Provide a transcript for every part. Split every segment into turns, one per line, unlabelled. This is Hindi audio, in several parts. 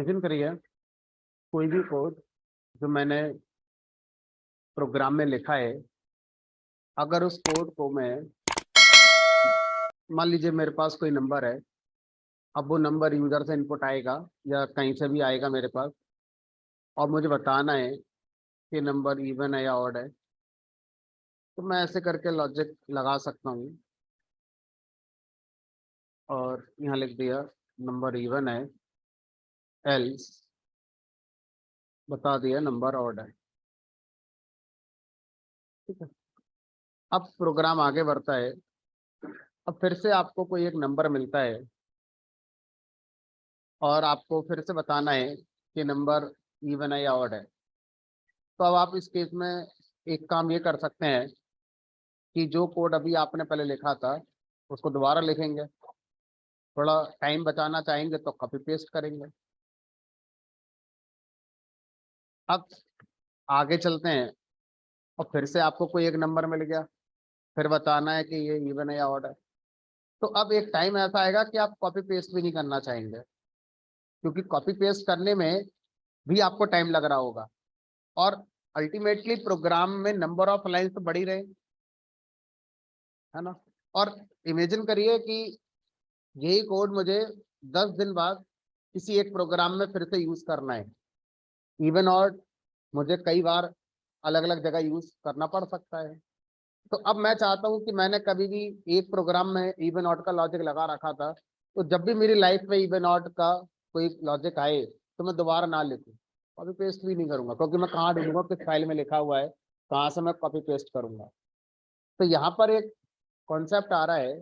इमेजिन करिए कोई भी कोड जो मैंने प्रोग्राम में लिखा है, अगर उस कोड को मैं मान लीजिए मेरे पास कोई नंबर है। अब वो नंबर यूजर से इनपुट आएगा या कहीं से भी आएगा मेरे पास, और मुझे बताना है कि नंबर इवन है या ऑड है। तो मैं ऐसे करके लॉजिक लगा सकता हूँ और यहाँ लिख दिया नंबर इवन है, एल्स बता दिया नंबर ऑड है। ठीक है। अब प्रोग्राम आगे बढ़ता है। अब फिर से आपको कोई एक नंबर मिलता है और आपको फिर से बताना है कि नंबर इवन है या ऑड है। तो अब आप इस केस में एक काम ये कर सकते हैं कि जो कोड अभी आपने पहले लिखा था उसको दोबारा लिखेंगे। थोड़ा टाइम बचाना चाहेंगे तो कॉपी पेस्ट करेंगे। अब आगे चलते हैं और फिर से आपको कोई एक नंबर मिल गया, फिर बताना है कि ये इवन है या ऑड है। तो अब एक टाइम ऐसा आएगा कि आप कॉपी पेस्ट भी नहीं करना चाहेंगे, क्योंकि कॉपी पेस्ट करने में भी आपको टाइम लग रहा होगा और अल्टीमेटली प्रोग्राम में नंबर ऑफ लाइंस तो बढ़ ही रहे, है ना। और इमेजिन करिए कि यही कोड मुझे 10 दिन बाद किसी एक प्रोग्राम में फिर से यूज करना है। इवन ऑड मुझे कई बार अलग अलग जगह यूज करना पड़ सकता है। तो अब मैं चाहता हूं कि मैंने कभी भी एक प्रोग्राम में इवन ऑड का लॉजिक लगा रखा था, तो जब भी मेरी लाइफ में इवन ऑड का कोई लॉजिक आए तो मैं दोबारा ना लिखूं, कॉपी पेस्ट भी नहीं करूंगा, क्योंकि मैं कहाँ ढूंढूंगा किस फाइल में लिखा हुआ है, कहाँ से मैं कॉपी पेस्ट करूंगा। तो यहाँ पर एक कॉन्सेप्ट आ रहा है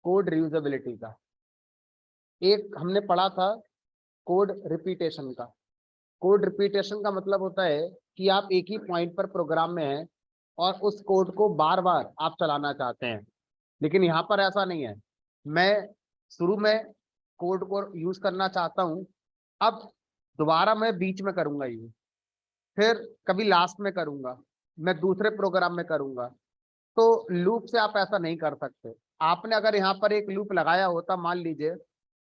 कोड रियूजेबिलिटी का। एक हमने पढ़ा था कोड रिपीटेशन का। कोड रिपीटेशन का मतलब होता है कि आप एक ही पॉइंट पर प्रोग्राम में हैं और उस कोड को बार बार आप चलाना चाहते हैं। लेकिन यहाँ पर ऐसा नहीं है। मैं शुरू में कोड को यूज करना चाहता हूँ, अब दोबारा मैं बीच में करूंगा यूज, फिर कभी लास्ट में करूंगा, मैं दूसरे प्रोग्राम में करूंगा। तो लूप से आप ऐसा नहीं कर सकते। आपने अगर यहाँ पर एक लूप लगाया होता, मान लीजिए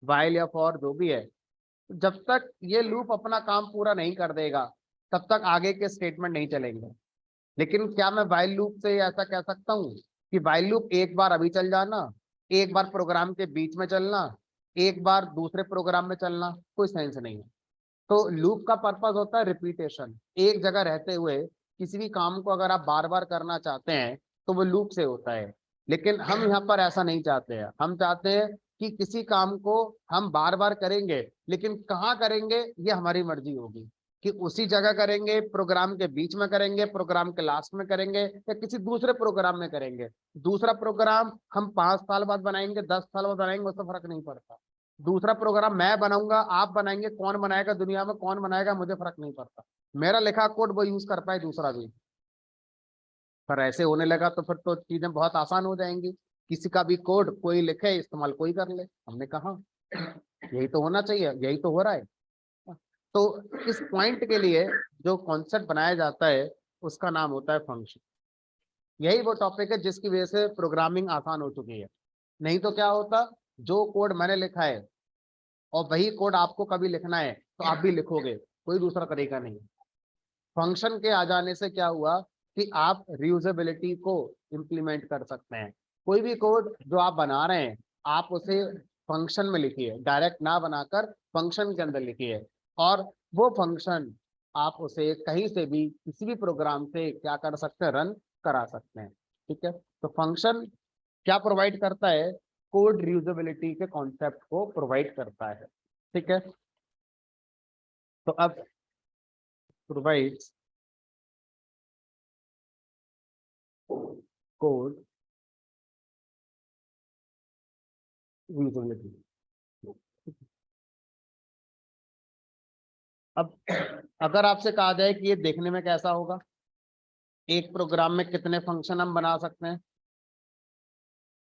वाइल या फॉर जो भी है, जब तक ये लूप अपना काम पूरा नहीं कर देगा तब तक आगे के स्टेटमेंट नहीं चलेंगे। लेकिन क्या मैं वाइल लूप से ऐसा कह सकता हूँ कि वाइल लूप एक बार अभी चल जाना, एक बार प्रोग्राम के बीच में चलना, एक बार दूसरे प्रोग्राम में चलना? कोई सेंस नहीं है। तो लूप का पर्पस होता है रिपीटेशन। एक जगह रहते हुए किसी भी काम को अगर आप बार बार करना चाहते हैं तो वो लूप से होता है। लेकिन हम यहाँ पर ऐसा नहीं चाहते हैं। हम चाहते हैं कि किसी काम को हम बार बार करेंगे, लेकिन कहाँ करेंगे ये हमारी मर्जी होगी, कि उसी जगह करेंगे, प्रोग्राम के बीच में करेंगे, प्रोग्राम के लास्ट में करेंगे, या किसी दूसरे प्रोग्राम में करेंगे। दूसरा प्रोग्राम हम 5 साल बाद बनाएंगे, 10 साल बाद बनाएंगे, उससे फर्क नहीं पड़ता। दूसरा प्रोग्राम मैं बनाऊंगा, आप बनाएंगे, कौन बनाएगा दुनिया में, कौन बनाएगा, मुझे फर्क नहीं पड़ता। मेरा लिखा कोड वो यूज कर पाए दूसरा भी। पर ऐसे होने लगा तो फिर तो चीजें बहुत आसान हो जाएंगी। किसी का भी कोड कोई लिखे, इस्तेमाल कोई कर ले। हमने कहा यही तो होना चाहिए, यही तो हो रहा है। तो इस पॉइंट के लिए जो कॉन्सेप्ट बनाया जाता है उसका नाम होता है फंक्शन। यही वो टॉपिक है जिसकी वजह से प्रोग्रामिंग आसान हो चुकी है। नहीं तो क्या होता, जो कोड मैंने लिखा है और वही कोड आपको कभी लिखना है तो आप भी लिखोगे, कोई दूसरा तरीका नहीं। फंक्शन के आ जाने से क्या हुआ कि आप रियूजेबिलिटी को इम्प्लीमेंट कर सकते हैं। कोई भी कोड जो आप बना रहे हैं आप उसे फंक्शन में लिखिए, डायरेक्ट ना बनाकर फंक्शन के अंदर लिखिए, और वो फंक्शन आप उसे कहीं से भी किसी भी प्रोग्राम से क्या कर सकते हैं, रन करा सकते हैं। ठीक है। तो फंक्शन क्या प्रोवाइड करता है, कोड रियूजेबिलिटी के कॉन्सेप्ट को प्रोवाइड करता है। ठीक है। तो अब प्रोवाइड्स कोड रियूजेबिलिटी। अब अगर आपसे कहा जाए कि ये देखने में कैसा होगा, एक प्रोग्राम में कितने फंक्शन हम बना सकते हैं,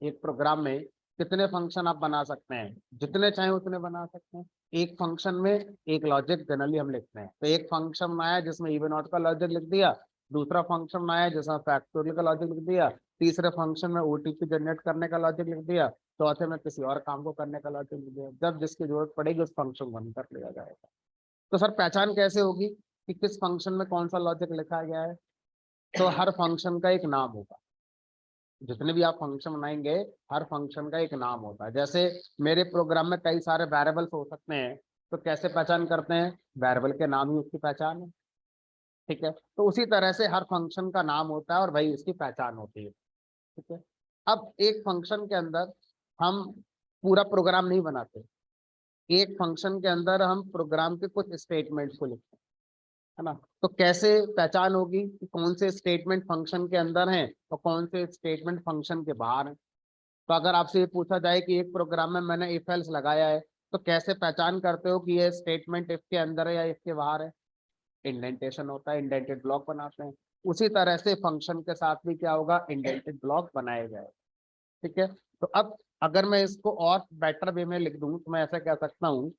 एक प्रोग्राम में कितने फंक्शन आप बना सकते हैं, जितने चाहे उतने बना सकते हैं। एक फंक्शन में एक लॉजिक जनरली हम लिखते हैं। तो एक फंक्शन आया जिसमें इवन आउट का लॉजिक लिख दिया, दूसरा फंक्शन आया जिसमें फैक्टोरियल का लॉजिक लिख दिया, तीसरे फंक्शन में ओटीपी जनरेट करने का लॉजिक लिख दिया, चौथे में किसी और काम को करने का लॉजिक लिख दिया। जब जिसकी जरूरत पड़ेगी उस फंक्शन को बंद कर लिया जाएगा। तो सर पहचान कैसे होगी कि किस फंक्शन में कौन सा लॉजिक लिखा गया है? तो हर फंक्शन का एक नाम होगा। जितने भी आप फंक्शन बनाएंगे, हर फंक्शन का एक नाम होता है। जैसे मेरे प्रोग्राम में कई सारे वेरिएबल्स हो सकते हैं, तो कैसे पहचान करते हैं? वेरिएबल के नाम ही उसकी पहचान है। ठीक है, तो उसी तरह से हर फंक्शन का नाम होता है और वही उसकी पहचान होती है। ठीक है, अब एक फंक्शन के अंदर हम पूरा प्रोग्राम नहीं बनाते। एक फंक्शन के अंदर हम प्रोग्राम के कुछ स्टेटमेंट्स को लिखते हैं, है ना? तो कैसे पहचान होगी कि कौन से स्टेटमेंट फंक्शन के अंदर हैं और कौन से स्टेटमेंट फंक्शन के बाहर हैं? तो अगर आपसे ये पूछा जाए कि एक प्रोग्राम में मैंने इफ एल्स लगाया है, तो कैसे पहचान करते हो कि ये स्टेटमेंट इफ के अंदर है या इफ के बाहर है? इंडेंटेशन होता है, इंडेंटेड ब्लॉक बनाते हैं। उसी तरह से फंक्शन के साथ भी क्या होगा? इंडेंटेड ब्लॉक बनाए गए। ठीक है, तो अब अगर मैं इसको और बेटर वे में लिख दूं तो मैं ऐसा कह सकता हूं,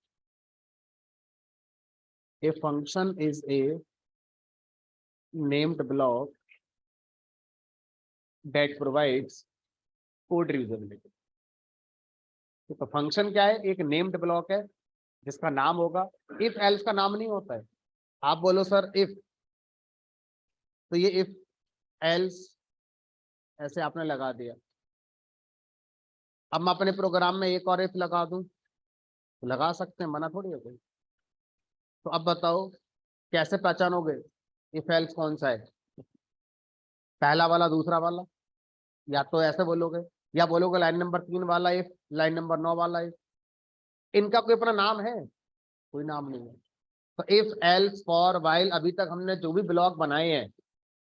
a function is a named block that provides code reusability. तो फंक्शन क्या है? एक नेम्ड ब्लॉक है जिसका नाम होगा। इफ एल्स का नाम नहीं होता है। आप बोलो सर इफ, तो ये इफ एल्स ऐसे आपने लगा दिया। अब मैं अपने प्रोग्राम में एक और इफ लगा दूं तो लगा सकते हैं, मना थोड़ी है कोई। तो अब बताओ कैसे पहचानोगे इफ एल्स कौन सा है? पहला वाला, दूसरा वाला? या तो ऐसे बोलोगे, या बोलोगे लाइन नंबर 3 वाला इफ, लाइन नंबर 9 वाला इफ। इनका कोई अपना नाम है? कोई नाम नहीं है। तो इफ एल्स फॉर व्हाइल, अभी तक हमने जो भी ब्लॉक बनाए हैं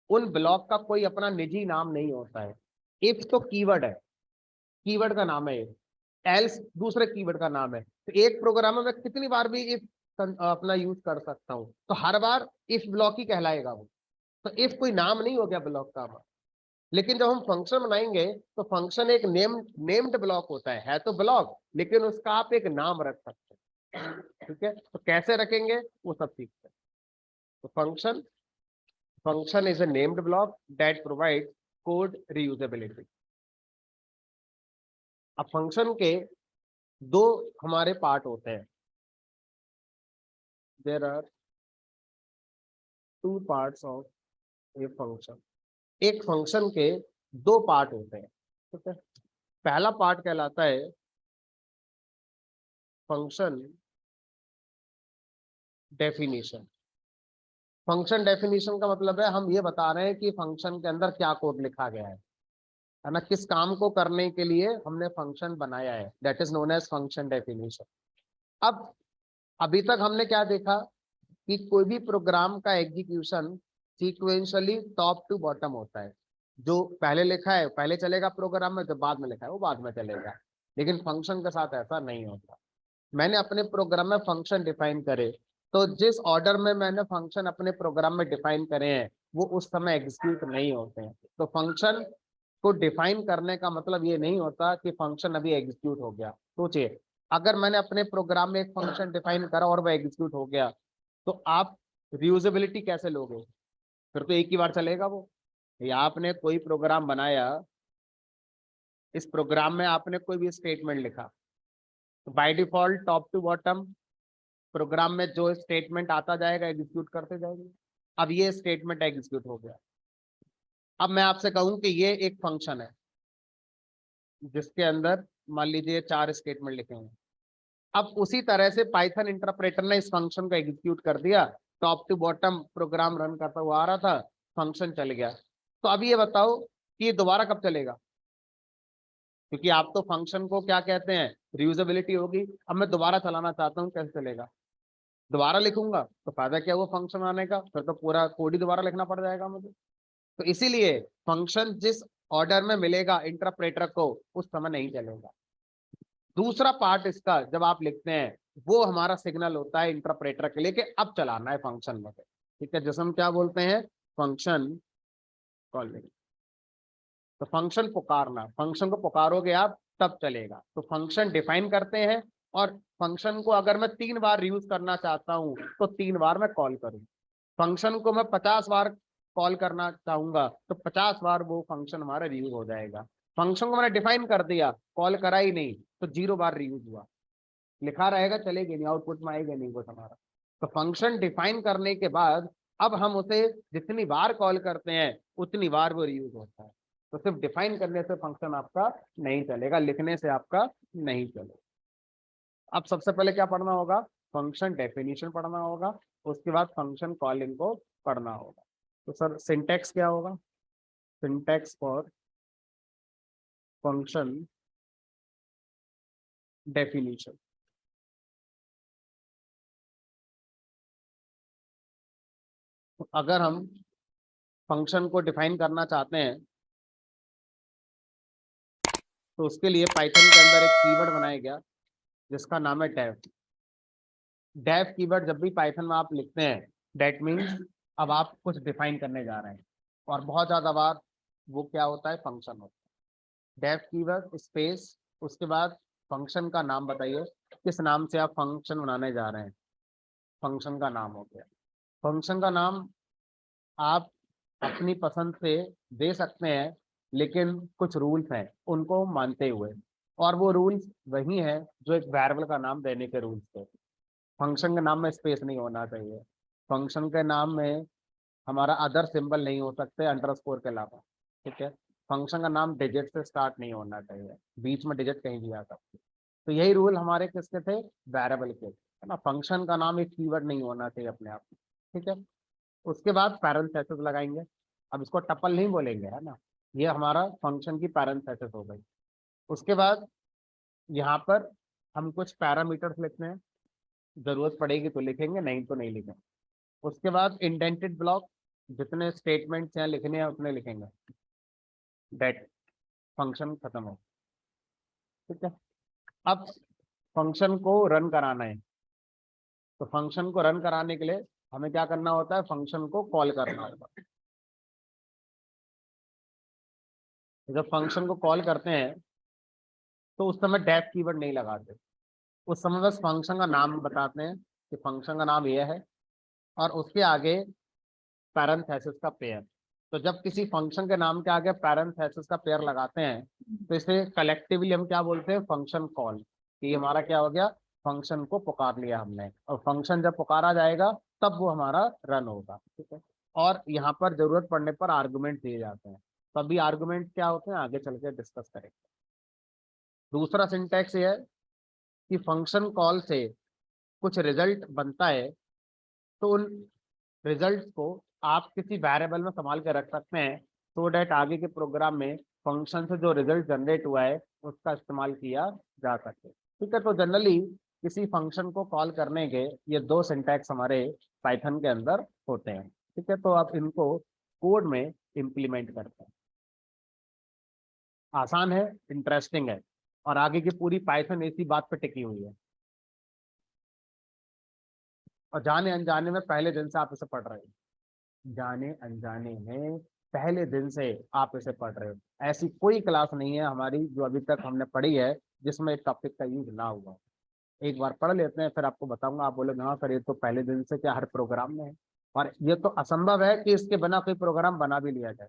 उन ब्लॉक का कोई अपना निजी नाम नहीं होता है। इफ तो कीवर्ड है, कीवर्ड का नाम है। एल्स दूसरे कीवर्ड का नाम है। तो एक प्रोग्राम में मैं कितनी बार भी इफ अपना यूज कर सकता हूँ, तो हर बार इफ ब्लॉक ही कहलाएगा वो। तो इफ कोई नाम नहीं हो गया ब्लॉक का। लेकिन जब हम फंक्शन बनाएंगे तो फंक्शन एक नेम्ड ब्लॉक होता है तो ब्लॉक, लेकिन उसका आप एक नाम रख सकते हैं। ठीक है, तो कैसे रखेंगे वो सब सीखते हैं। तो function is a named block that provides code reusability। अब फंक्शन के दो हमारे पार्ट होते हैं। There are two parts of a function. एक फंक्शन के दो पार्ट होते हैं। ठीक है, पहला पार्ट कहलाता है फंक्शन डेफिनेशन। फंक्शन डेफिनेशन का मतलब है हम ये बता रहे हैं कि फंक्शन के अंदर क्या कोड लिखा गया है ना? किस काम को करने के लिए हमने फंक्शन बनाया है, that is known as function definition. अब अभी तक हमने क्या देखा कि कोई भी प्रोग्राम का execution sequentially top to bottom होता है। जो पहले लिखा है पहले चलेगा प्रोग्राम में, जो बाद में लिखा है वो बाद में चलेगा। लेकिन फंक्शन के साथ ऐसा नहीं होता। मैंने अपने प्रोग्राम में फंक्शन डिफाइन करे, तो जिस ऑर्डर में मैंने फंक्शन अपने प्रोग्राम में डिफाइन करे हैं वो उस समय एग्जीक्यूट नहीं होते हैं। तो फंक्शन को डिफाइन करने का मतलब ये नहीं होता कि फंक्शन अभी एग्जीक्यूट हो गया। सोचिए, अगर मैंने अपने प्रोग्राम में एक फंक्शन डिफाइन करा और वो एग्जीक्यूट हो गया, तो आप रियूजेबिलिटी कैसे लोगे? फिर तो एक ही बार चलेगा वो। या आपने कोई प्रोग्राम बनाया, इस प्रोग्राम में आपने कोई भी स्टेटमेंट लिखा, तो by default top to bottom program में जो स्टेटमेंट आता जाएगा एग्जीक्यूट करते जाएंगे। अब ये स्टेटमेंट एग्जीक्यूट हो गया। अब मैं आपसे कहूं कि ये एक फंक्शन है जिसके अंदर मान लीजिए 4 स्टेटमेंट लिखे हैं। अब उसी तरह से पाइथन इंटरप्रेटर ने इस फंक्शन को एग्जीक्यूट कर दिया। Top to bottom program run करता हुआ आ रहा था, फंक्शन चल गया। तो अभी ये बताओ कि ये दोबारा कब चलेगा? क्योंकि आप तो फंक्शन को क्या कहते हैं, रियूजेबिलिटी होगी। अब मैं दोबारा चलाना चाहता हूँ, कैसे चलेगा? दोबारा लिखूंगा तो फायदा क्या हुआ फंक्शन आने का? फिर तो पूरा कोड ही दोबारा लिखना पड़ जाएगा मुझे। तो इसीलिए फंक्शन जिस ऑर्डर में मिलेगा इंटरप्रेटर को उस समय नहीं चलेगा। दूसरा पार्ट इसका जब आप लिखते हैं वो हमारा सिग्नल होता है इंटरप्रेटर के लिए कि अब चलाना है फंक्शन में। ठीक है, जैसे हम क्या बोलते हैं, फंक्शन कॉलिंग। तो फंक्शन पुकारना, फंक्शन को पुकारोगे आप तब चलेगा। तो फंक्शन डिफाइन करते हैं और फंक्शन को अगर मैं 3 बार यूज करना चाहता हूं तो 3 बार मैं कॉल करूँ। फंक्शन को मैं 50 बार कॉल करना चाहूंगा तो 50 बार वो फंक्शन हमारा रीयूज हो जाएगा। फंक्शन को मैंने डिफाइन कर दिया, कॉल करा ही नहीं, तो 0 बार रीयूज हुआ। लिखा रहेगा चलेगी नहीं, आउटपुट में आएगा नहीं कुछ हमारा। तो फंक्शन डिफाइन करने के बाद अब हम उसे जितनी बार कॉल करते हैं उतनी बार वो रीयूज होता है। तो सिर्फ डिफाइन करने से फंक्शन आपका नहीं चलेगा, लिखने से आपका नहीं चलेगा। अब सबसे पहले क्या पढ़ना होगा, फंक्शन डेफिनेशन पढ़ना होगा, उसके बाद फंक्शन कॉलिंग को पढ़ना होगा। तो सर सिंटैक्स क्या होगा, सिंटैक्स फॉर फंक्शन डेफिनेशन। तो अगर हम फंक्शन को डिफाइन करना चाहते हैं तो उसके लिए पाइथन के अंदर एक कीवर्ड बनाया गया जिसका नाम है डेफ। डेफ कीवर्ड जब भी पाइथन में आप लिखते हैं दैट मीन्स अब आप कुछ डिफाइन करने जा रहे हैं, और बहुत ज्यादा बार वो क्या होता है, फंक्शन होता है। डेफ कीवर्ड स्पेस, उसके बाद फंक्शन का नाम बताइए, किस नाम से आप फंक्शन बनाने जा रहे हैं, फंक्शन का नाम हो गया। फंक्शन का नाम आप अपनी पसंद से दे सकते हैं, लेकिन कुछ रूल्स हैं उनको मानते हुए, और वो रूल्स वही हैं जो एक वेरिएबल का नाम देने के रूल्स थे। फंक्शन के नाम में स्पेस नहीं होना चाहिए, फंक्शन के नाम में हमारा अदर सिंबल नहीं हो सकते अंडरस्कोर के अलावा, ठीक है। फंक्शन का नाम डिजिट से स्टार्ट नहीं होना चाहिए, बीच में डिजिट कहीं भी आ सकते। तो यही रूल हमारे किसके थे, वेरिएबल के, है ना। फंक्शन का नाम एक कीवर्ड नहीं होना चाहिए अपने आप में, ठीक है। उसके बाद पैरेंथेसिस लगाएंगे। अब इसको टपल नहीं बोलेंगे, है ना, ये हमारा फंक्शन की पैरेंथेसिस हो गई। उसके बाद यहाँ पर हम कुछ पैरामीटर्स लिखते हैं, जरूरत पड़ेगी तो लिखेंगे, नहीं तो नहीं लिखेंगे। उसके बाद इंडेंटेड ब्लॉक, जितने स्टेटमेंट्स यहाँ लिखने हैं उतने लिखेंगे, डेट फंक्शन खत्म हो, ठीक है। अब फंक्शन को रन कराना है, तो फंक्शन को रन कराने के लिए हमें क्या करना होता है, फंक्शन को कॉल करना होगा। जब फंक्शन को कॉल करते हैं तो उस समय डेफ कीवर्ड नहीं लगाते, उस समय बस फंक्शन का नाम बताते हैं कि फंक्शन का नाम यह है, और उसके आगे पैरेंथेसिस का पेयर। तो जब किसी फंक्शन के नाम के आगे पैरेंथेसिस का पेयर लगाते हैं तो इसे कलेक्टिवली हम क्या बोलते हैं, फंक्शन कॉल, कि हमारा क्या हो गया, फंक्शन को पुकार लिया हमने, और फंक्शन जब पुकारा जाएगा तब वो हमारा रन होगा, ठीक है। और यहाँ पर जरूरत पड़ने पर आर्गुमेंट दिए जाते हैं, तभी आर्गुमेंट क्या होते हैं आगे चल के डिस्कस करेंगे। दूसरा सिंटैक्स ये है कि फंक्शन कॉल से कुछ रिजल्ट बनता है, तो उन रिजल्ट्स को आप किसी वेरिएबल में संभाल के रख सकते हैं, सो डैट आगे के प्रोग्राम में फंक्शन से जो रिजल्ट जनरेट हुआ है उसका इस्तेमाल किया जा सके, ठीक है। तो जनरली किसी फंक्शन को कॉल करने के ये दो सिंटैक्स हमारे पाइथन के अंदर होते हैं, ठीक है। तो आप इनको कोड में इम्प्लीमेंट करते हैं, आसान है, इंटरेस्टिंग है, और आगे की पूरी पाइथन इसी बात पे टिकी हुई है, और जाने अनजाने में पहले दिन से आप इसे पढ़ रहे हो, जाने अनजाने में पहले दिन से आप इसे पढ़ रहे हो। ऐसी कोई क्लास नहीं है हमारी जो अभी तक हमने पढ़ी है जिसमें इस टॉपिक का यूज ना हुआ। एक बार पढ़ लेते हैं फिर आपको बताऊंगा, आप बोलोगे हाँ सर ये तो पहले दिन से क्या हर प्रोग्राम में है, और ये तो असंभव है कि इसके बिना कोई प्रोग्राम बना भी लिया जाए,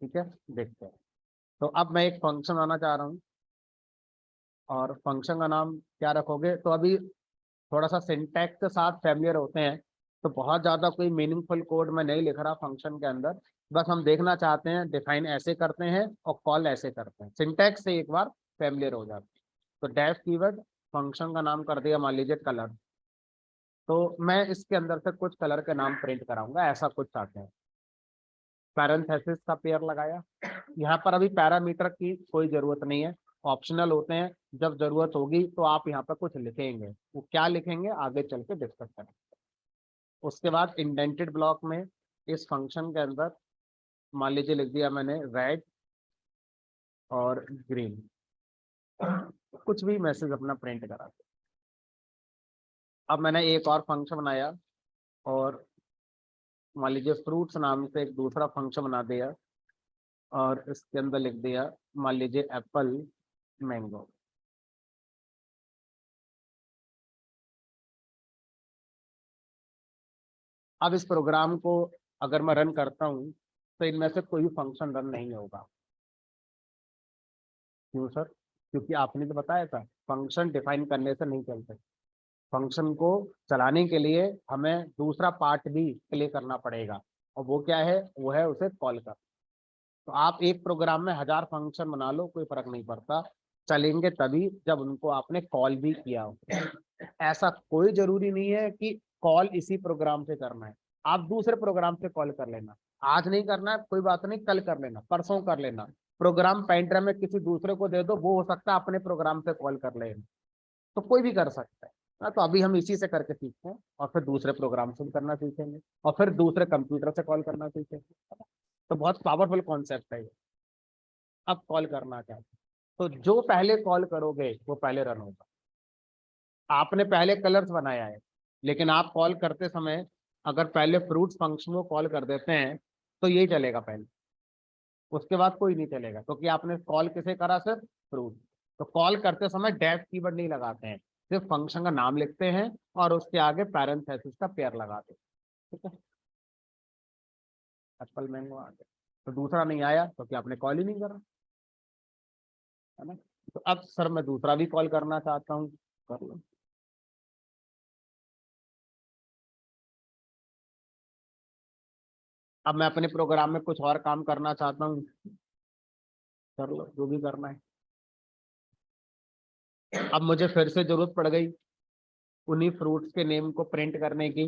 ठीक है। देखते हैं। तो अब मैं एक फंक्शन आना चाह रहा हूँ, और फंक्शन का नाम क्या रखोगे, तो अभी थोड़ा सा सिंटैक्स के साथ फैमिलियर होते हैं, तो बहुत ज़्यादा कोई मीनिंगफुल कोड मैं नहीं लिख रहा फंक्शन के अंदर, बस हम देखना चाहते हैं डिफाइन ऐसे करते हैं और कॉल ऐसे करते हैं, सिंटैक्स से एक बार फैमिलियर हो जाते हैं। तो डैश कीवर्ड, फंक्शन का नाम कर दिया मान लीजिए कलर, तो मैं इसके अंदर से कुछ कलर के नाम प्रिंट कराऊंगा, ऐसा कुछ चाहते हैं। पैरेंथेसिस का पेयर लगाया, यहाँ पर अभी पैरामीटर की कोई जरूरत नहीं है, ऑप्शनल होते हैं, जब जरूरत होगी तो आप यहाँ पर कुछ लिखेंगे, वो क्या लिखेंगे आगे चल के डिस्कस करें। उसके बाद इंडेंटेड ब्लॉक में इस फंक्शन के अंदर मान लीजिए लिख दिया मैंने रेड और ग्रीन, कुछ भी मैसेज अपना प्रिंट करा। अब मैंने एक और फंक्शन बनाया, और मान लीजिए फ्रूट्स नाम से एक दूसरा फंक्शन बना दिया, और इसके अंदर लिख दिया मान लीजिए एप्पल मैंगो। अब इस प्रोग्राम को अगर मैं रन करता हूँ तो इनमें से कोई फंक्शन रन नहीं होगा, क्यों सर, क्योंकि आपने तो बताया था फंक्शन डिफाइन करने से नहीं चलते, फंक्शन को चलाने के लिए हमें दूसरा पार्ट भी प्ले करना पड़ेगा, और वो क्या है, वो है उसे कॉल कर। तो आप एक प्रोग्राम में 1000 फंक्शन बना लो, कोई फर्क नहीं पड़ता, चलेंगे तभी जब उनको आपने कॉल भी किया हो। ऐसा कोई जरूरी नहीं है कि कॉल इसी प्रोग्राम से करना है, आप दूसरे प्रोग्राम से कॉल कर लेना। आज नहीं करना है कोई बात नहीं, कल कर लेना, परसों कर लेना। प्रोग्राम पेन ड्राइव में किसी दूसरे को दे दो, वो हो सकता है अपने प्रोग्राम से कॉल कर लेना, तो कोई भी कर सकता है। तो अभी हम इसी से करके सीखते हैं, और फिर दूसरे प्रोग्राम से भी करना सीखेंगे, और फिर दूसरे कंप्यूटर से कॉल करना सीखेंगे। तो बहुत पावरफुल कॉन्सेप्ट है ये। अब कॉल करना क्या है, तो जो पहले कॉल करोगे वो पहले रन होगा। आपने पहले कलर्स बनाया है, लेकिन आप कॉल करते समय अगर पहले फ्रूट्स फंक्शन को कॉल कर देते हैं तो यही चलेगा पहले, उसके बाद कोई नहीं चलेगा, क्योंकि आपने कॉल किसे करा, सिर्फ फ्रूट। तो कॉल करते समय डेफ कीवर्ड नहीं लगाते हैं, सिर्फ फंक्शन का नाम लिखते हैं और उसके आगे पैरेंथेसिस का पेयर लगाते हैं। ठीक है, एप्पल मैंगो आ गया, तो दूसरा नहीं आया क्योंकि आपने कॉल ही नहीं करा, है ना। तो अब सर मैं दूसरा भी कॉल करना चाहता हूँ, कर लो। अब मैं अपने प्रोग्राम में कुछ और काम करना चाहता हूँ, कर लो जो भी करना है। अब मुझे फिर से जरूरत पड़ गई उन्हीं फ्रूट्स के नेम को प्रिंट करने की,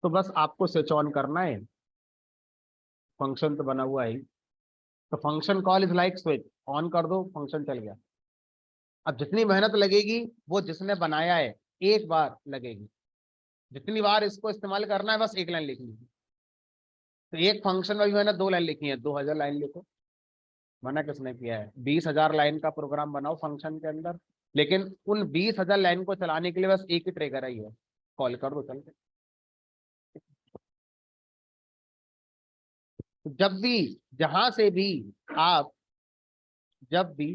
तो बस आपको स्विच ऑन करना है, फंक्शन तो बना हुआ है। तो function call is like switch, on कर दो फंक्शन चल गया। अब जितनी मेहनत लगेगी वो जिसने बनाया है एक बार लगेगी, जितनी बार इसको इस्तेमाल करना है बस एक लाइन लिखनी है। तो एक फंक्शन में भी मैंने 2 लाइन लिखी है, 2000 लाइन लिखो, मना किसने किया है। 20,000 लाइन का प्रोग्राम बनाओ फंक्शन के अंदर, लेकिन उन 20,000 लाइन को चलाने के लिए बस एक ही ट्रिगर ही है, कॉल कर दो चल के। तो जहां से भी आप जब भी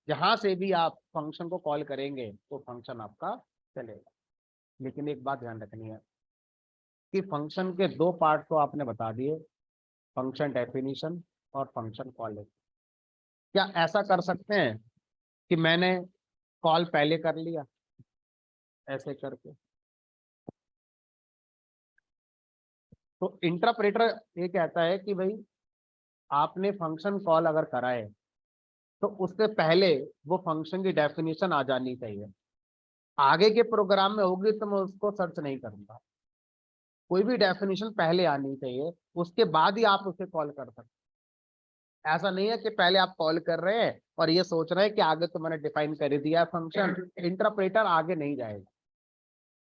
जहां से भी आप फंक्शन को कॉल करेंगे तो फंक्शन आपका चलेगा। लेकिन एक बात ध्यान रखनी है कि फंक्शन के 2 पार्ट तो आपने बता दिए, फंक्शन डेफिनेशन और फंक्शन कॉलिंग। क्या ऐसा कर सकते हैं कि मैंने कॉल पहले कर लिया ऐसे करके? तो इंटरप्रेटर ये कहता है कि भाई आपने फंक्शन कॉल अगर करा है तो उससे पहले वो फंक्शन की डेफिनेशन आ जानी चाहिए। आगे के प्रोग्राम में होगी तो मैं उसको सर्च नहीं करूंगा, कोई भी डेफिनेशन पहले आनी चाहिए, उसके बाद ही आप उसे कॉल कर सकते। ऐसा नहीं है कि पहले आप कॉल कर रहे हैं और ये सोच रहे हैं कि आगे तो मैंने डिफाइन कर ही दिया है फंक्शन, इंटरप्रेटर आगे नहीं जाएगा।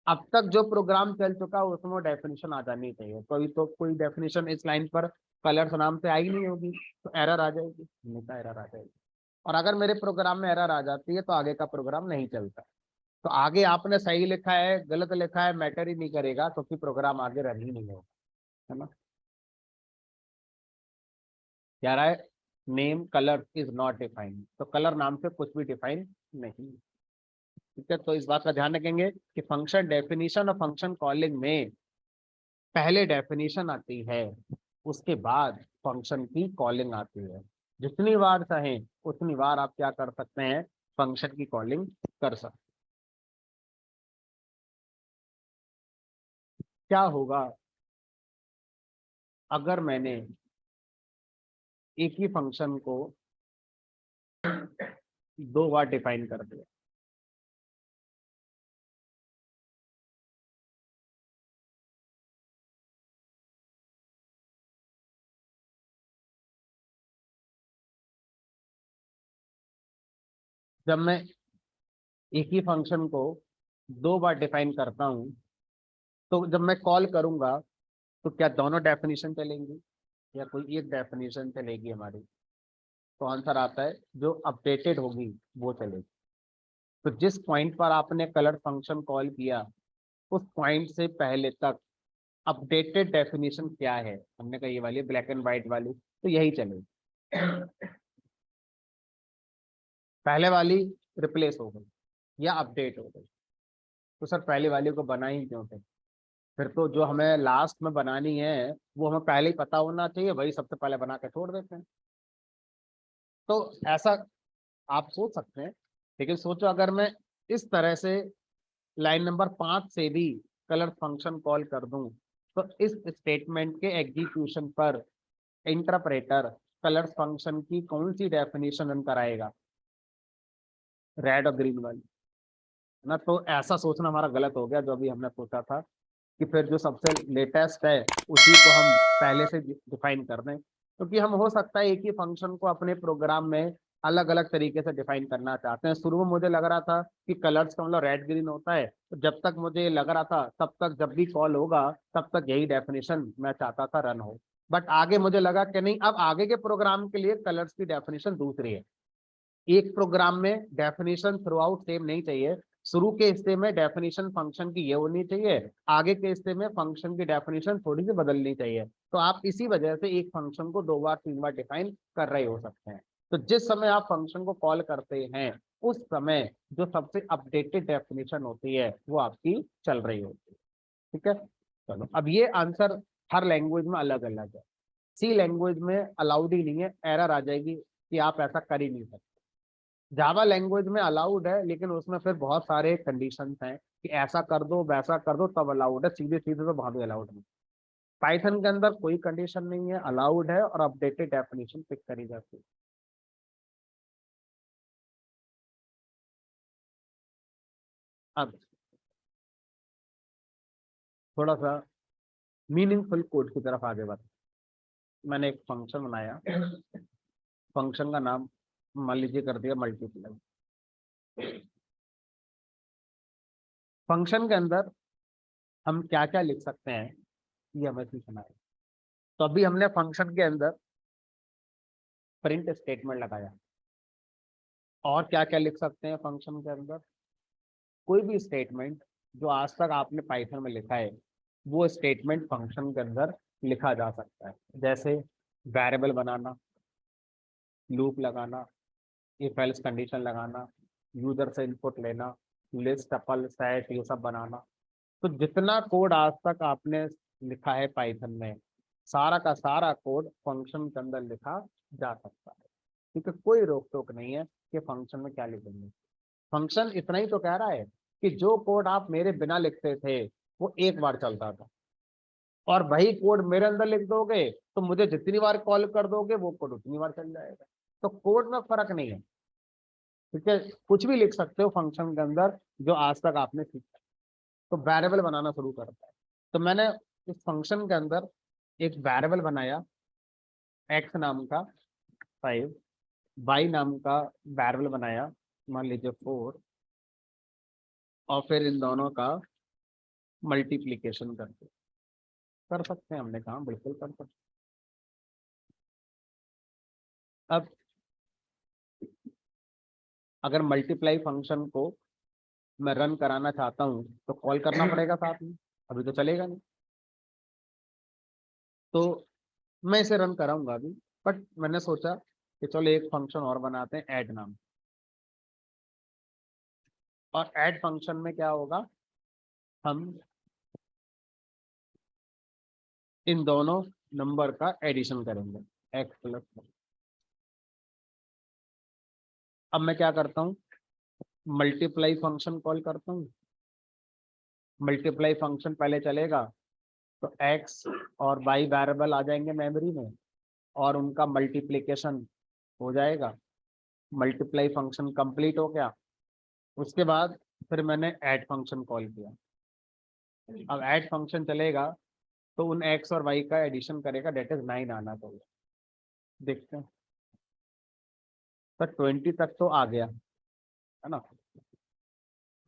अब तक जो प्रोग्राम चल चुका उसमें डेफिनेशन आ जानी चाहिए, कोई तो कोई डेफिनेशन इस लाइन पर कलर्स नाम से आई नहीं होगी तो एरर आ जाएगी, हमेशा एरर आ जाएगी। और अगर मेरे प्रोग्राम में एरर आ जाती है तो आगे का प्रोग्राम नहीं चलता। तो आगे आपने सही लिखा है गलत लिखा है मैटर ही नहीं करेगा, क्योंकि प्रोग्राम आगे रन ही नहीं होगा, है ना। क्या रहा है, name colour is not defined, तो कलर नाम से कुछ भी डिफाइन नहीं। ठीक है, तो इस बात का ध्यान रखेंगे कि फंक्शन डेफिनेशन और फंक्शन कॉलिंग में पहले डेफिनेशन आती है, उसके बाद फंक्शन की कॉलिंग आती है। जितनी बार चाहें उतनी बार आप क्या कर सकते हैं, फंक्शन की कॉलिंग कर सकते। क्या होगा अगर मैंने एक ही फंक्शन को 2 बार डिफाइन कर दिया? जब मैं एक ही फंक्शन को 2 बार डिफाइन करता हूं, तो जब मैं कॉल करूंगा तो क्या दोनों डेफिनेशन चलेंगी या कोई एक डेफिनेशन चलेगी हमारी? तो आंसर आता है जो अपडेटेड होगी वो चलेगी। तो जिस पॉइंट पर आपने कलर फंक्शन कॉल किया उस पॉइंट से पहले तक अपडेटेड डेफिनेशन क्या है, हमने कहा ये वाली ब्लैक एंड व्हाइट वाली, तो यही चलेगी। पहले वाली रिप्लेस हो गई या अपडेट हो गई, तो सर पहले वाली को बना ही क्यों थे? फिर तो जो हमें लास्ट में बनानी है वो हमें पहले ही पता होना चाहिए, वही सबसे पहले बना के छोड़ देते हैं। तो ऐसा आप सोच सकते हैं, लेकिन सोचो अगर मैं इस तरह से लाइन नंबर 5 से भी कलर फंक्शन कॉल कर दूं, तो इस स्टेटमेंट के एग्जीक्यूशन पर इंटरप्रेटर कलर फंक्शन की कौन सी डेफिनेशन रन कराएगा? रेड और ग्रीन वाली ना। तो ऐसा सोचना हमारा गलत हो गया जो अभी हमने सोचा था कि फिर जो सबसे लेटेस्ट है उसी को हम पहले से डिफाइन कर दें, क्योंकि हम हो सकता है एक ही फंक्शन को अपने प्रोग्राम में अलग अलग तरीके से डिफाइन करना चाहते हैं। शुरू में मुझे लग रहा था कि कलर्स का मतलब रेड ग्रीन होता है, तो जब तक मुझे लग रहा था तब तक जब भी कॉल होगा तब तक यही डेफिनेशन मैं चाहता था रन हो। बट आगे मुझे लगा कि नहीं, अब आगे के प्रोग्राम के लिए कलर्स की डेफिनेशन दूसरी है। एक प्रोग्राम में डेफिनेशन थ्रू आउट सेम नहीं चाहिए। शुरू के हिस्से में डेफिनेशन फंक्शन की ये होनी चाहिए, आगे के हिस्से में फंक्शन की डेफिनेशन थोड़ी सी बदलनी चाहिए। तो आप इसी वजह से एक फंक्शन को 2 बार 3 बार डिफाइन कर रहे हो सकते हैं। तो जिस समय आप फंक्शन को कॉल करते हैं उस समय जो सबसे अपडेटेड डेफिनेशन होती है वो आपकी चल रही होती है। ठीक है, चलो अब ये आंसर हर लैंग्वेज में अलग अलग है। सी लैंग्वेज में अलाउड ही नहीं है, एरर आ जाएगी कि आप ऐसा कर ही नहीं सकते। जावा लैंग्वेज में अलाउड है, लेकिन उसमें फिर बहुत सारे कंडीशंस हैं कि ऐसा कर दो वैसा कर दो तब अलाउड है, सीधे सीधे तो वहां भी अलाउड नहीं। पाइथन के अंदर कोई कंडीशन नहीं है, अलाउड है और अपडेटेड डेफिनेशन पिक करी जाती है। अब थोड़ा सा मीनिंगफुल कोड की तरफ आगे बढ़ते। मैंने एक फंक्शन बनाया, फंक्शन का नाम मान लीजिए कर दिया मल्टीप्लाई। फंक्शन के अंदर हम क्या क्या लिख सकते हैं ये हमें सीखना है। तो अभी हमने फंक्शन के अंदर प्रिंट स्टेटमेंट लगाया। और क्या क्या लिख सकते हैं फंक्शन के अंदर? कोई भी स्टेटमेंट जो आज तक आपने पाइथन में लिखा है वो स्टेटमेंट फंक्शन के अंदर लिखा जा सकता है। जैसे वेरिएबल बनाना, लूप लगाना, इफ एल्स कंडीशन लगाना, यूजर से इनपुट लेना, लिस्ट टपल सेट ये सब बनाना। तो जितना कोड आज तक आपने लिखा है पाइथन में, सारा का सारा कोड फंक्शन के अंदर लिखा जा सकता है, क्योंकि कोई रोक टोक नहीं है कि फंक्शन में क्या लिखेंगे। फंक्शन इतना ही तो कह रहा है कि जो कोड आप मेरे बिना लिखते थे वो एक बार चलता था, और वही कोड मेरे अंदर लिख दोगे तो मुझे जितनी बार कॉल कर दोगे वो कोड उतनी बार चल जाएगा। तो कोड में फर्क नहीं है, ठीक है, कुछ भी लिख सकते हो फंक्शन के अंदर जो आज तक आपने सीखा। तो वेरिएबल बनाना शुरू करता है। तो मैंने इस फंक्शन के अंदर एक वेरिएबल बनाया एक्स नाम का 5, वाई नाम का वेरिएबल बनाया मान लीजिए 4, और फिर इन दोनों का मल्टीप्लीकेशन करके कर सकते हैं। हमने कहा बिल्कुल कर सकते हैं। अब अगर मल्टीप्लाई फंक्शन को मैं रन कराना चाहता हूँ तो कॉल करना पड़ेगा साथ में, अभी तो चलेगा नहीं। तो मैं इसे रन कराऊंगा अभी, बट मैंने सोचा कि चलो एक फंक्शन और बनाते हैं ऐड नाम। और ऐड फंक्शन में क्या होगा, हम इन दोनों नंबर का एडिशन करेंगे, एक्स प्लस। अब मैं क्या करता हूँ, मल्टीप्लाई फंक्शन कॉल करता हूँ। मल्टीप्लाई फंक्शन पहले चलेगा तो एक्स और वाई वेरिएबल आ जाएंगे मेमोरी में और उनका मल्टीप्लिकेशन हो जाएगा। मल्टीप्लाई फंक्शन कंप्लीट हो गया। उसके बाद फिर मैंने ऐड फंक्शन कॉल किया। अब ऐड फंक्शन चलेगा तो उन एक्स और वाई का एडिशन करेगा, डेट इज 9 आना चाहिए। देखते हैं, तो 20 तक तो आ गया है ना।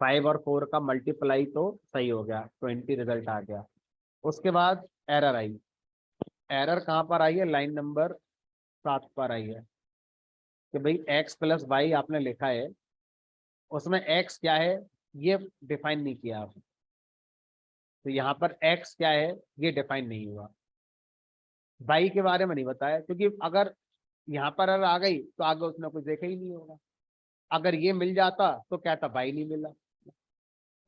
5 और 4 का मल्टीप्लाई तो सही हो गया, 20 रिजल्ट आ गया। उसके बाद एरर आई। एरर कहाँ पर आई है, लाइन नंबर 7 पर आई है कि भाई एक्स प्लस वाई आपने लिखा है, उसमें एक्स क्या है ये डिफाइन नहीं किया आपने। तो यहाँ पर एक्स क्या है ये डिफाइन नहीं हुआ, वाई के बारे में नहीं बताया, क्योंकि अगर यहाँ पर एरर आ गई तो आगे उसने कुछ देखा ही नहीं होगा। अगर ये मिल जाता तो कहता वाई नहीं मिला।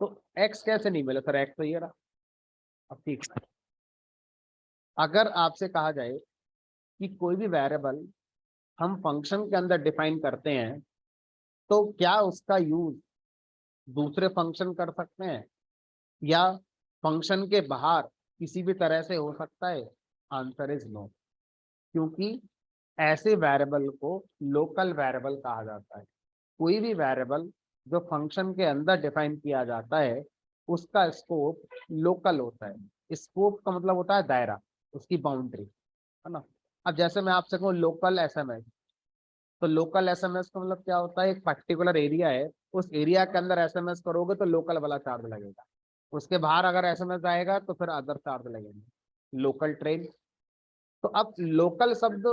तो एक्स कैसे नहीं मिला सर, एक्स तो ये रहा। अब ठीक है, अगर आपसे कहा जाए कि कोई भी वेरिएबल हम फंक्शन के अंदर डिफाइन करते हैं तो क्या उसका यूज दूसरे फंक्शन कर सकते हैं, या फंक्शन के बाहर किसी भी तरह से हो सकता है? आंसर इज नो, क्योंकि ऐसे वेरिएबल को लोकल वेरिएबल कहा जाता है। कोई भी वेरिएबल जो फंक्शन के अंदर डिफाइन किया जाता है उसका स्कोप लोकल होता है। स्कोप का मतलब होता है दायरा, उसकी बाउंड्री, है ना। अब जैसे मैं आपसे कहूँ लोकल एसएमएस, तो लोकल एसएमएस का मतलब क्या होता है? एक पर्टिकुलर एरिया है, उस एरिया के अंदर एसएमएस करोगे तो लोकल वाला चार्ज लगेगा, उसके बाहर अगर एसएमएस आएगा तो फिर अदर चार्ज लगेंगे। लोकल ट्रेन, तो अब लोकल शब्द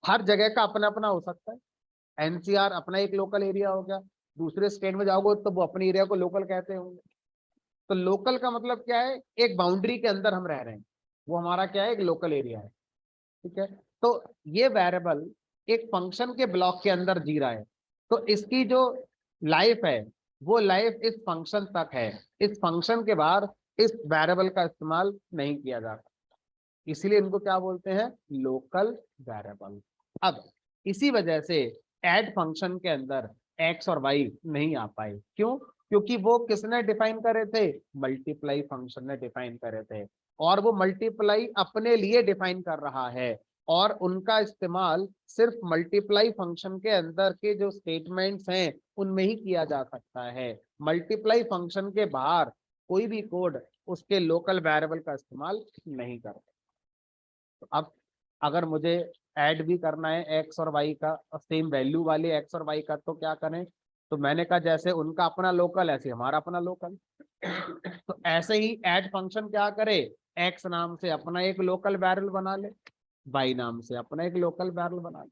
हर जगह का अपना अपना हो सकता है। एनसीआर अपना एक लोकल एरिया हो गया, दूसरे स्टेट में जाओगे तो वो अपने एरिया को लोकल कहते होंगे। तो लोकल का मतलब क्या है? एक बाउंड्री के अंदर हम रह रहे हैं, वो हमारा क्या है? एक लोकल एरिया है। ठीक है, तो ये वेरिएबल एक फंक्शन के ब्लॉक के अंदर जी रहा है, तो इसकी जो लाइफ है वो लाइफ इस फंक्शन तक है। इस फंक्शन के बाहर इस वेरिएबल का इस्तेमाल नहीं किया जाता, इसलिए इनको क्या बोलते हैं? Local variable. अब इसी वजह से ऐड फंक्शन के अंदर एक्स और वाई नहीं आ पाए। क्यों? क्योंकि वो किसने डिफाइन करे थे? मल्टीप्लाई फंक्शन ने डिफाइन करे थे, और वो मल्टीप्लाई अपने लिए डिफाइन कर रहा है, और उनका इस्तेमाल सिर्फ मल्टीप्लाई फंक्शन के अंदर के जो स्टेटमेंट्स हैं उनमें ही किया जा सकता है। मल्टीप्लाई फंक्शन के बाहर कोई भी कोड उसके लोकल वेरिएबल का इस्तेमाल नहीं करता। तो अब अगर मुझे ऐड भी करना है एक्स और वाई का, सेम वैल्यू वाले एक्स और वाई का, तो क्या करें? तो मैंने कहा जैसे उनका अपना लोकल ऐसे हमारा अपना लोकल, तो ऐसे ही ऐड फंक्शन क्या करे? एक्स नाम से अपना एक लोकल बैरल बना ले, वाई नाम से अपना एक लोकल बैरल बना ले।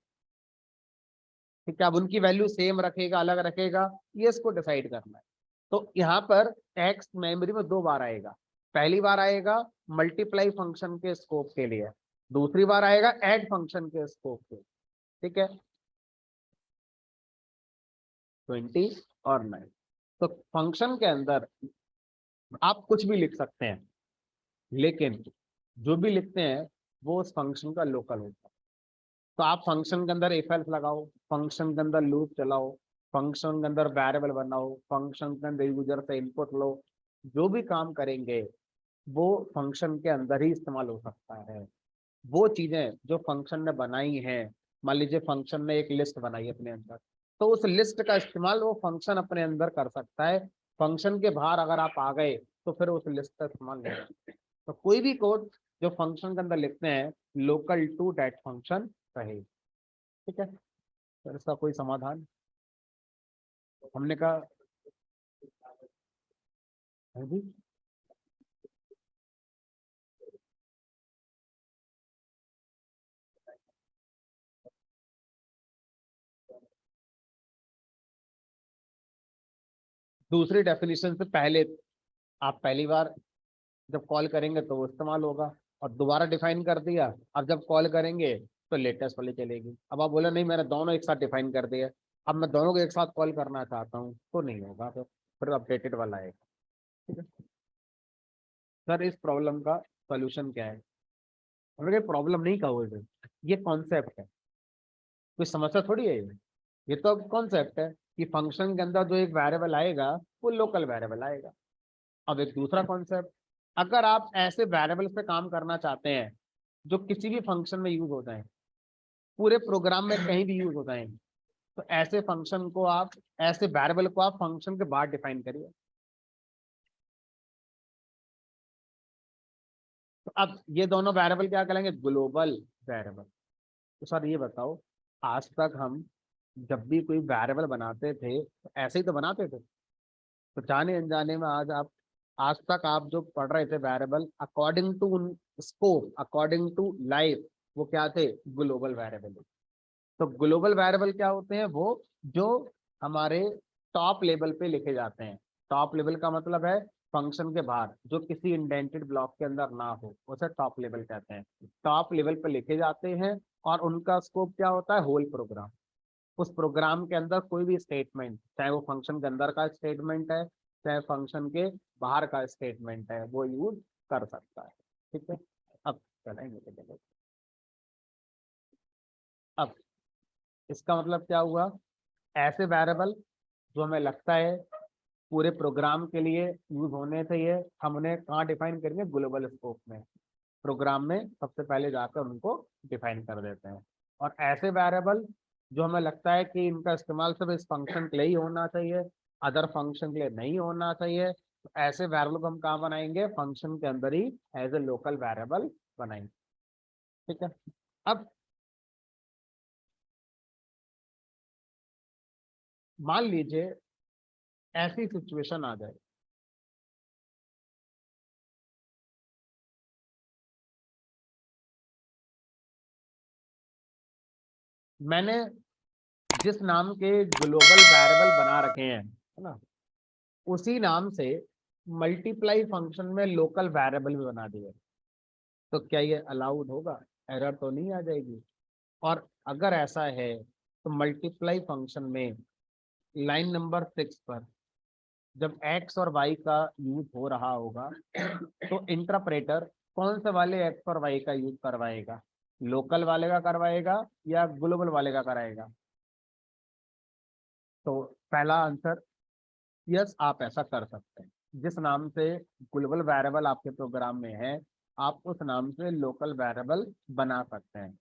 ठीक है, अब उनकी वैल्यू सेम रखेगा अलग रखेगा, ये इसको डिसाइड करना है। तो यहाँ पर एक्स मेमोरी में दो बार आएगा। पहली बार आएगा मल्टीप्लाई फंक्शन के स्कोप के लिए, दूसरी बार आएगा ऐड फंक्शन के स्कोप के। ठीक है, 20 और 9। तो फंक्शन के अंदर आप कुछ भी लिख सकते हैं, लेकिन जो भी लिखते हैं वो उस फंक्शन का लोकल होता है। तो आप फंक्शन के अंदर इफ एल्स लगाओ, फंक्शन के अंदर लूप चलाओ, फंक्शन के अंदर वेरिएबल बनाओ, फंक्शन के अंदर यूजर से इनपुट लो, जो भी काम करेंगे वो फंक्शन के अंदर ही इस्तेमाल हो सकता है। वो चीजें जो फंक्शन ने बनाई हैं, मान लीजिए फंक्शन ने एक लिस्ट बनाई अपने अंदर, तो उस लिस्ट का इस्तेमाल वो फंक्शन अपने अंदर कर सकता है। फंक्शन के बाहर अगर आप आ गए तो फिर उस लिस्ट का इस्तेमाल नहीं कर सकते। तो कोई भी कोड जो फंक्शन के अंदर लिखते हैं लोकल टू दैट फंक्शन रहे। ठीक है, तो इसका कोई समाधान? हमने कहा है जी। दूसरी डेफिनेशन से पहले आप पहली बार जब कॉल करेंगे तो वो इस्तेमाल होगा, और दोबारा डिफाइन कर दिया, अब जब कॉल करेंगे तो लेटेस्ट वाली चलेगी। अब आप बोले नहीं मैंने दोनों एक साथ डिफाइन कर दिया, अब मैं दोनों को एक साथ कॉल करना चाहता हूँ, तो नहीं होगा, फिर अपडेटेड वाला आएगा। ठीक है सर, इस प्रॉब्लम का सोल्यूशन क्या है? हमने प्रॉब्लम नहीं कहा हुआ है, ये कॉन्सेप्ट है, कोई समस्या थोड़ी है ये तो कॉन्सेप्ट है कि फंक्शन के अंदर जो एक वेरिएबल आएगा वो लोकल वेरिएबल आएगा। अब एक दूसरा कॉन्सेप्ट, अगर आप ऐसे वेरिएबल पे काम करना चाहते हैं जो किसी भी फंक्शन में यूज होता है, पूरे प्रोग्राम में कहीं भी यूज होता है, तो ऐसे फंक्शन को आप, ऐसे वेरिएबल को आप फंक्शन के बाहर डिफाइन करिए। तो अब ये दोनों वेरिएबल क्या कहलाएंगे? Global variable. तो सर ये बताओ, आज तक हम जब भी कोई वेरिएबल बनाते थे तो ऐसे ही तो बनाते थे, तो जाने अनजाने में आज तक आप जो पढ़ रहे थे variable according to scope, according to life, वो क्या थे? Global variable. तो ग्लोबल वेरिएबल क्या होते हैं? वो जो हमारे टॉप लेवल पे लिखे जाते हैं। टॉप लेवल का मतलब है फंक्शन के बाहर जो किसी इंडेंटेड ब्लॉक के अंदर ना हो, उसे टॉप लेवल कहते हैं। टॉप लेवल पे लिखे जाते हैं, और उनका स्कोप क्या होता है? Whole programme. उस प्रोग्राम के अंदर कोई भी स्टेटमेंट, चाहे वो फंक्शन के अंदर का स्टेटमेंट है चाहे फंक्शन के बाहर का स्टेटमेंट है, वो यूज कर सकता है। ठीक है, अब चलेंगे चलेंगे। अब इसका मतलब क्या हुआ? ऐसे वेरिएबल जो हमें लगता है पूरे प्रोग्राम के लिए यूज होने चाहिए, हम उन्हें कहाँ डिफाइन करेंगे, ग्लोबल स्कोप में। प्रोग्राम में सबसे पहले जाकर उनको डिफाइन कर देते हैं। और ऐसे वेरिएबल जो हमें लगता है कि इनका इस्तेमाल सिर्फ इस फंक्शन के लिए ही होना चाहिए, अदर फंक्शन के लिए नहीं होना चाहिए, तो ऐसे वेरिएबल को हम कहाँ बनाएंगे, फंक्शन के अंदर ही एज ए लोकल वेरिएबल बनाएंगे। ठीक है। अब मान लीजिए ऐसी सिचुएशन आ जाए, मैंने जिस नाम के ग्लोबल वेरिएबल बना रखे हैं, है ना, उसी नाम से मल्टीप्लाई फंक्शन में लोकल वेरिएबल भी बना दिए, तो क्या ये अलाउड होगा, एरर तो नहीं आ जाएगी? और अगर ऐसा है तो मल्टीप्लाई फंक्शन में लाइन नंबर 6 पर जब x और y का यूज हो रहा होगा तो इंटरप्रेटर कौन से वाले x और y का यूज करवाएगा, लोकल वाले का करवाएगा या ग्लोबल वाले का कराएगा? तो पहला आंसर यस, आप ऐसा कर सकते हैं। जिस नाम से ग्लोबल वेरिएबल आपके प्रोग्राम में है, आप उस नाम से लोकल वेरिएबल बना सकते हैं।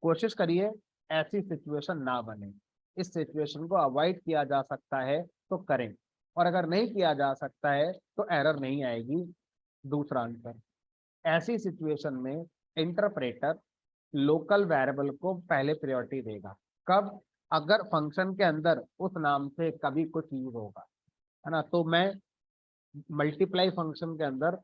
कोशिश करिए ऐसी सिचुएशन ना बने, इस सिचुएशन को अवॉइड किया जा सकता है तो करें, और अगर नहीं किया जा सकता है तो एरर नहीं आएगी। दूसरा आंसर, ऐसी सिचुएशन में इंटरप्रेटर लोकल वेरिएबल को पहले प्रायोरिटी देगा। कब? अगर फंक्शन के अंदर उस नाम से कभी कुछ यूज होगा, है ना, तो मैं मल्टीप्लाई फंक्शन के अंदर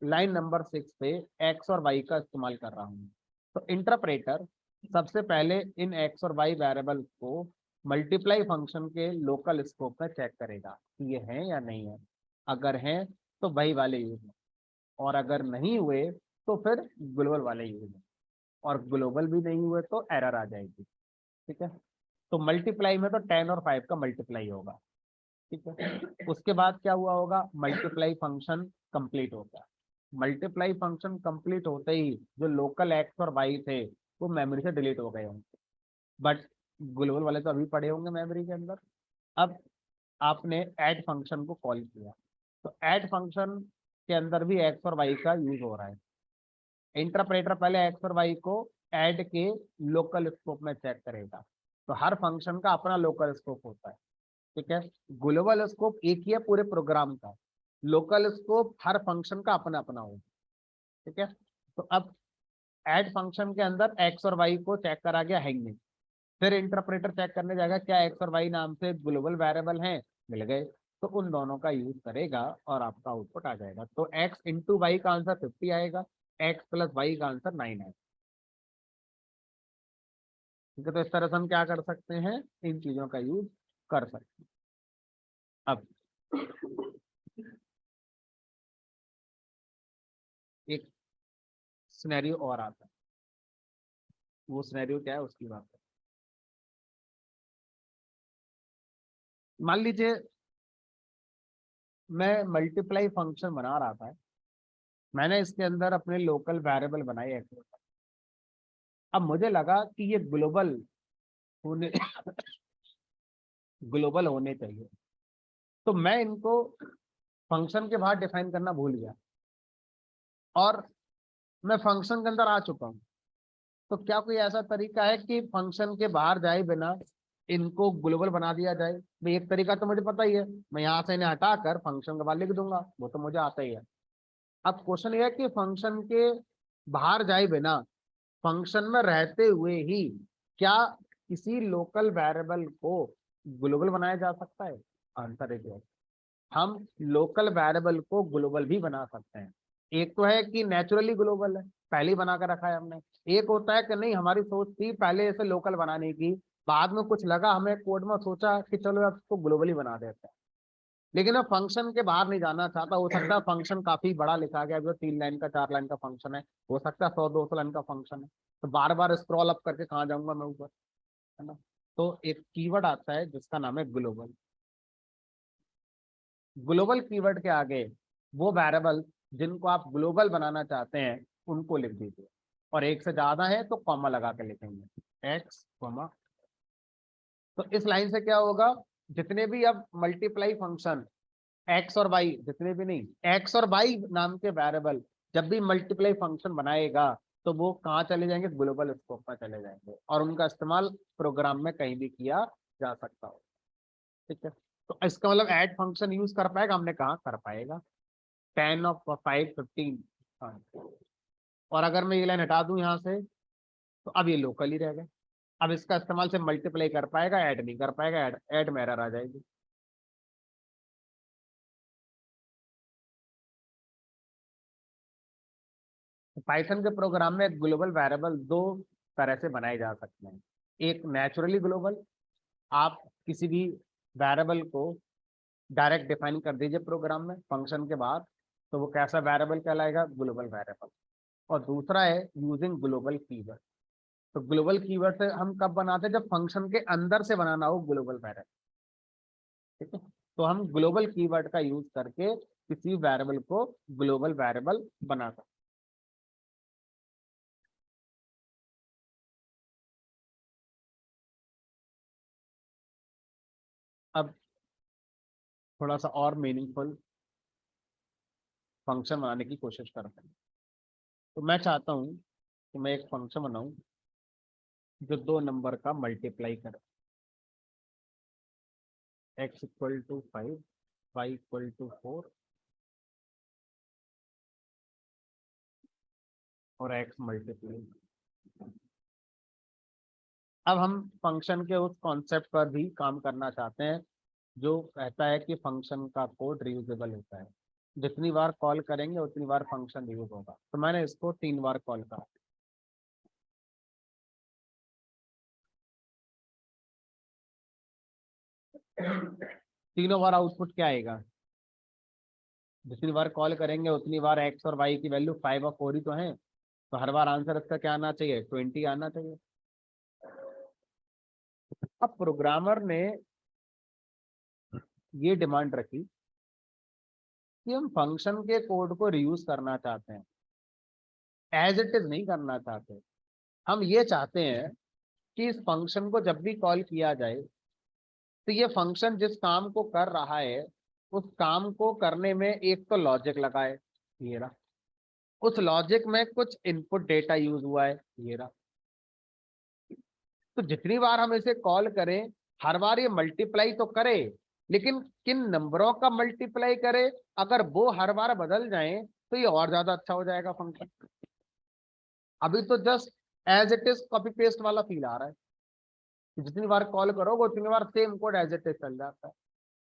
लाइन नंबर 6 पे एक्स और वाई का इस्तेमाल कर रहा हूँ, तो इंटरप्रेटर सबसे पहले इन एक्स और वाई वेरिएबल को मल्टीप्लाई फंक्शन के लोकल स्कोप में चेक करेगा कि ये हैं या नहीं है। अगर हैं तो वही वाले यूज हैं, और अगर नहीं हुए तो फिर ग्लोबल वाले यूज हैं, और ग्लोबल भी नहीं हुए तो एरर आ जाएगी। ठीक है। तो मल्टीप्लाई में तो 10 और 5 का मल्टीप्लाई होगा। ठीक है। उसके बाद क्या हुआ होगा, मल्टीप्लाई फंक्शन कंप्लीट होता है। मल्टीप्लाई फंक्शन कंप्लीट होते ही जो लोकल एक्स और वाई थे वो मेमोरी से डिलीट हो गए होंगे, बट ग्लोबल वाले तो अभी पड़े होंगे मेमोरी के अंदर। अब आपने ऐड फंक्शन को कॉल किया, तो ऐड फंक्शन के अंदर भी एक्स और वाई का यूज हो रहा है। इंटरप्रेटर पहले एक्स और वाई को ऐड के लोकल स्कोप में चेक करेगा, तो हर फंक्शन का अपना लोकल स्कोप होता है। ठीक है। ग्लोबल स्कोप एक ही है पूरे प्रोग्राम का, लोकल स्कोप हर फंक्शन का अपना अपना होगा। ठीक है। तो अब ऐड फंक्शन के अंदर एक्स और वाई को चेक करा गया है नहीं, फिर इंटरप्रेटर चेक करने जाएगा क्या एक्स और वाई नाम से ग्लोबल वेरिएबल हैं, मिल गए, तो उन दोनों का यूज करेगा और आपका आउटपुट आ जाएगा। तो एक्स इंटू वाई का आंसर 50 आएगा, एक्स प्लस वाई का आंसर 9 है। ठीक है। तो इस तरह से हम क्या कर सकते हैं, इन चीजों का यूज कर सकते हैं। अब एक सिनेरियो और आता है, वो सिनेरियो क्या है उसकी बात है। मान लीजिए मैं मल्टीप्लाई फंक्शन बना रहा था, मैंने इसके अंदर अपने लोकल वेरिएबल बनाए एक्स। अब मुझे लगा कि ये होने ग्लोबल होने चाहिए, तो मैं इनको फंक्शन के बाहर डिफाइन करना भूल गया और मैं फंक्शन के अंदर आ चुका हूँ। तो क्या कोई ऐसा तरीका है कि फंक्शन के बाहर जाए बिना इनको ग्लोबल बना दिया जाए? भाई एक तरीका तो मुझे पता ही है, मैं यहाँ से इन्हें हटाकर फंक्शन के बाहर लिख दूंगा, वो तो मुझे आता ही है। अब क्वेश्चन ये है कि फंक्शन के बाहर जाए बिना फंक्शन में रहते हुए ही क्या किसी लोकल वेरिएबल को ग्लोबल बनाया जा सकता है? आंसर है yes। हम लोकल वेरिएबल को ग्लोबल भी बना सकते हैं। एक तो है कि नेचुरली ग्लोबल है, पहले ही बना कर रखा है हमने। एक होता है कि नहीं, हमारी सोच थी पहले इसे लोकल बनाने की, बाद में कुछ लगा हमें कोड में, सोचा कि चलो अब इसको ग्लोबली बना देते हैं। लेकिन अब फंक्शन के बाहर नहीं जाना चाहता, हो सकता है फंक्शन काफी बड़ा लिखा गया, जो 3 लाइन का 4 लाइन का फंक्शन है, हो सकता है 100-200 लाइन का फंक्शन है, तो बार बार स्क्रॉल अप करके कहाँ जाऊंगा मैं ऊपर, है ना। तो एक कीवर्ड आता है जिसका नाम है ग्लोबल। ग्लोबल कीवर्ड के आगे वो वेरिएबल जिनको आप ग्लोबल बनाना चाहते हैं उनको लिख दीजिए, और एक से ज्यादा है तो कॉमा लगा के लिखेंगे एक्स कॉमा। तो इस लाइन से क्या होगा, जितने भी अब मल्टीप्लाई फंक्शन एक्स और वाई, जितने भी नहीं, एक्स और वाई नाम के वेरिएबल जब भी मल्टीप्लाई फंक्शन बनाएगा तो वो कहाँ चले जाएंगे, ग्लोबल स्कोप में चले जाएंगे, और उनका इस्तेमाल प्रोग्राम में कहीं भी किया जा सकता हो। ठीक है, तो इसका मतलब ऐड फंक्शन यूज कर पाएगा, हमने कहा कर पाएगा। 10 ऑफ 5 15। और अगर मैं ये लाइन हटा दूं यहाँ से तो अब ये लोकल ही रह गए। अब इसका इस्तेमाल से मल्टीप्लाई कर पाएगा, ऐड नहीं कर पाएगा, ऐड में एरर आ जाएगी। पाइथन के प्रोग्राम में ग्लोबल वेरिएबल दो तरह से बनाए जा सकते हैं। एक नेचुरली ग्लोबल, आप किसी भी वेरिएबल को डायरेक्ट डिफाइन कर दीजिए प्रोग्राम में फंक्शन के बाद, तो वो कैसा वेरिएबल कहलाएगा, ग्लोबल वेरिएबल। और दूसरा है यूजिंग ग्लोबल कीवर्ड। तो ग्लोबल कीवर्ड से हम कब बनाते हैं, जब फंक्शन के अंदर से बनाना हो ग्लोबल वेरिएबल। ठीक है, तो हम ग्लोबल कीवर्ड का यूज करके किसी वेरिएबल को ग्लोबल वेरिएबल बना सकते हैं। अब थोड़ा सा और मीनिंगफुल फंक्शन बनाने की कोशिश करते हैं। तो मैं चाहता हूं कि मैं एक फंक्शन बनाऊं जो दो नंबर का मल्टीप्लाई करे, x equal to 5, y equal to 4 और x मल्टीप्लाई। अब हम फंक्शन के उस कॉन्सेप्ट पर भी काम करना चाहते हैं जो कहता है कि फंक्शन का कोड रियूजेबल होता है, जितनी बार कॉल करेंगे उतनी बार फंक्शन यूज होगा। तो मैंने इसको 3 बार कॉल करा। तीनों बार आउटपुट क्या आएगा, जितनी बार कॉल करेंगे उतनी बार एक्स और वाई की वैल्यू 5 और 4 ही तो है, तो हर बार आंसर इसका क्या आना चाहिए, 20 आना चाहिए। अब प्रोग्रामर ने ये डिमांड रखी कि हम फंक्शन के कोड को रियूज करना चाहते हैं, एज इट इज नहीं करना चाहते। हम ये चाहते हैं कि इस फंक्शन को जब भी कॉल किया जाए तो ये फंक्शन जिस काम को कर रहा है उस काम को करने में एक तो लॉजिक लगाए, ये रहा, उस लॉजिक में कुछ इनपुट डेटा यूज हुआ है, ये रहा। तो जितनी बार हम इसे कॉल करें हर बार ये मल्टीप्लाई तो करे, लेकिन किन नंबरों का मल्टीप्लाई करे, अगर वो हर बार बदल जाए तो ये और ज्यादा अच्छा हो जाएगा फंक्शन। अभी तो just as it is copy paste वाला फील आ रहा है, जितनी बार कॉल करोगे उतनी बार same code as it is चल जाता है।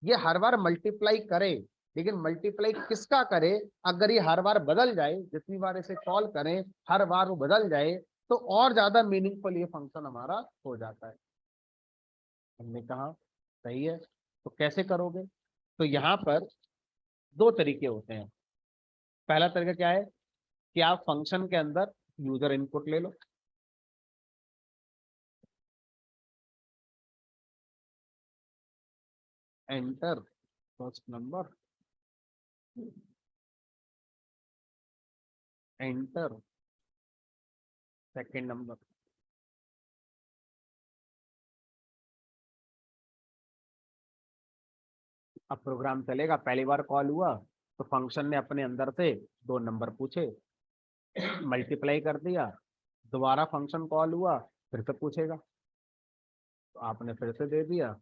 ये हर बार मल्टीप्लाई करे, लेकिन मल्टीप्लाई किसका करे, अगर ये हर बार बदल जाए, जितनी बार इसे कॉल करें हर बार वो बदल जाए तो और ज्यादा मीनिंगफुल ये फंक्शन हमारा हो जाता है। हमने कहा सही है, तो कैसे करोगे, तो यहाँ पर दो तरीके होते हैं। पहला तरीका क्या है कि आप फंक्शन के अंदर यूजर इनपुट ले लो, enter first number, enter second number. अब प्रोग्राम चलेगा, पहली बार कॉल हुआ तो फंक्शन ने अपने अंदर से दो नंबर पूछे, मल्टीप्लाई कर दिया, दोबारा फंक्शन कॉल हुआ फिर से पूछेगा, तो आपने फिर से दे दिया,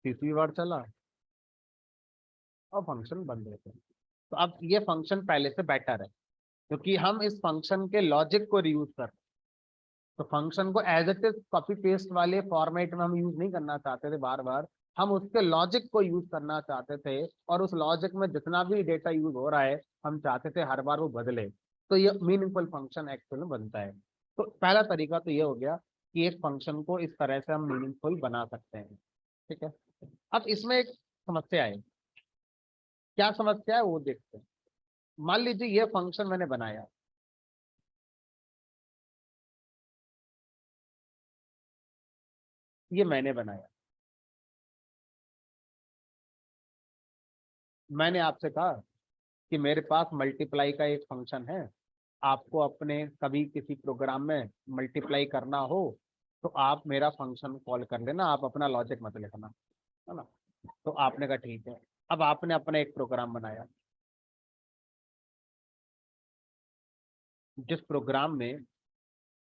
तीसरी बार चला और फंक्शन बंद हो गया। तो अब ये फंक्शन पहले से बेटर है क्योंकि हम इस फंक्शन के लॉजिक को रीयूज कर, तो फंक्शन को as it is copy paste वाले फॉर्मेट में हम यूज नहीं करना चाहते थे बार बार, हम उसके लॉजिक को यूज करना चाहते थे, और उस लॉजिक में जितना भी डेटा यूज हो रहा है हम चाहते थे हर बार वो बदले, तो ये मीनिंगफुल फंक्शन एक्चुअल में बनता है। तो पहला तरीका तो ये हो गया कि एक फंक्शन को इस तरह से हम मीनिंगफुल बना सकते हैं। ठीक है, अब इसमें एक समस्या है, क्या समस्या है वो देखते हैं। मान लीजिए ये फंक्शन मैंने बनाया, ये मैंने बनाया, मैंने आपसे कहा कि मेरे पास मल्टीप्लाई का एक फंक्शन है, आपको अपने कभी किसी प्रोग्राम में मल्टीप्लाई करना हो तो आप मेरा फंक्शन कॉल कर लेना, आप अपना लॉजिक मत लिखना, है ना। तो आपने कहा ठीक है। अब आपने अपना एक प्रोग्राम बनाया, जिस प्रोग्राम में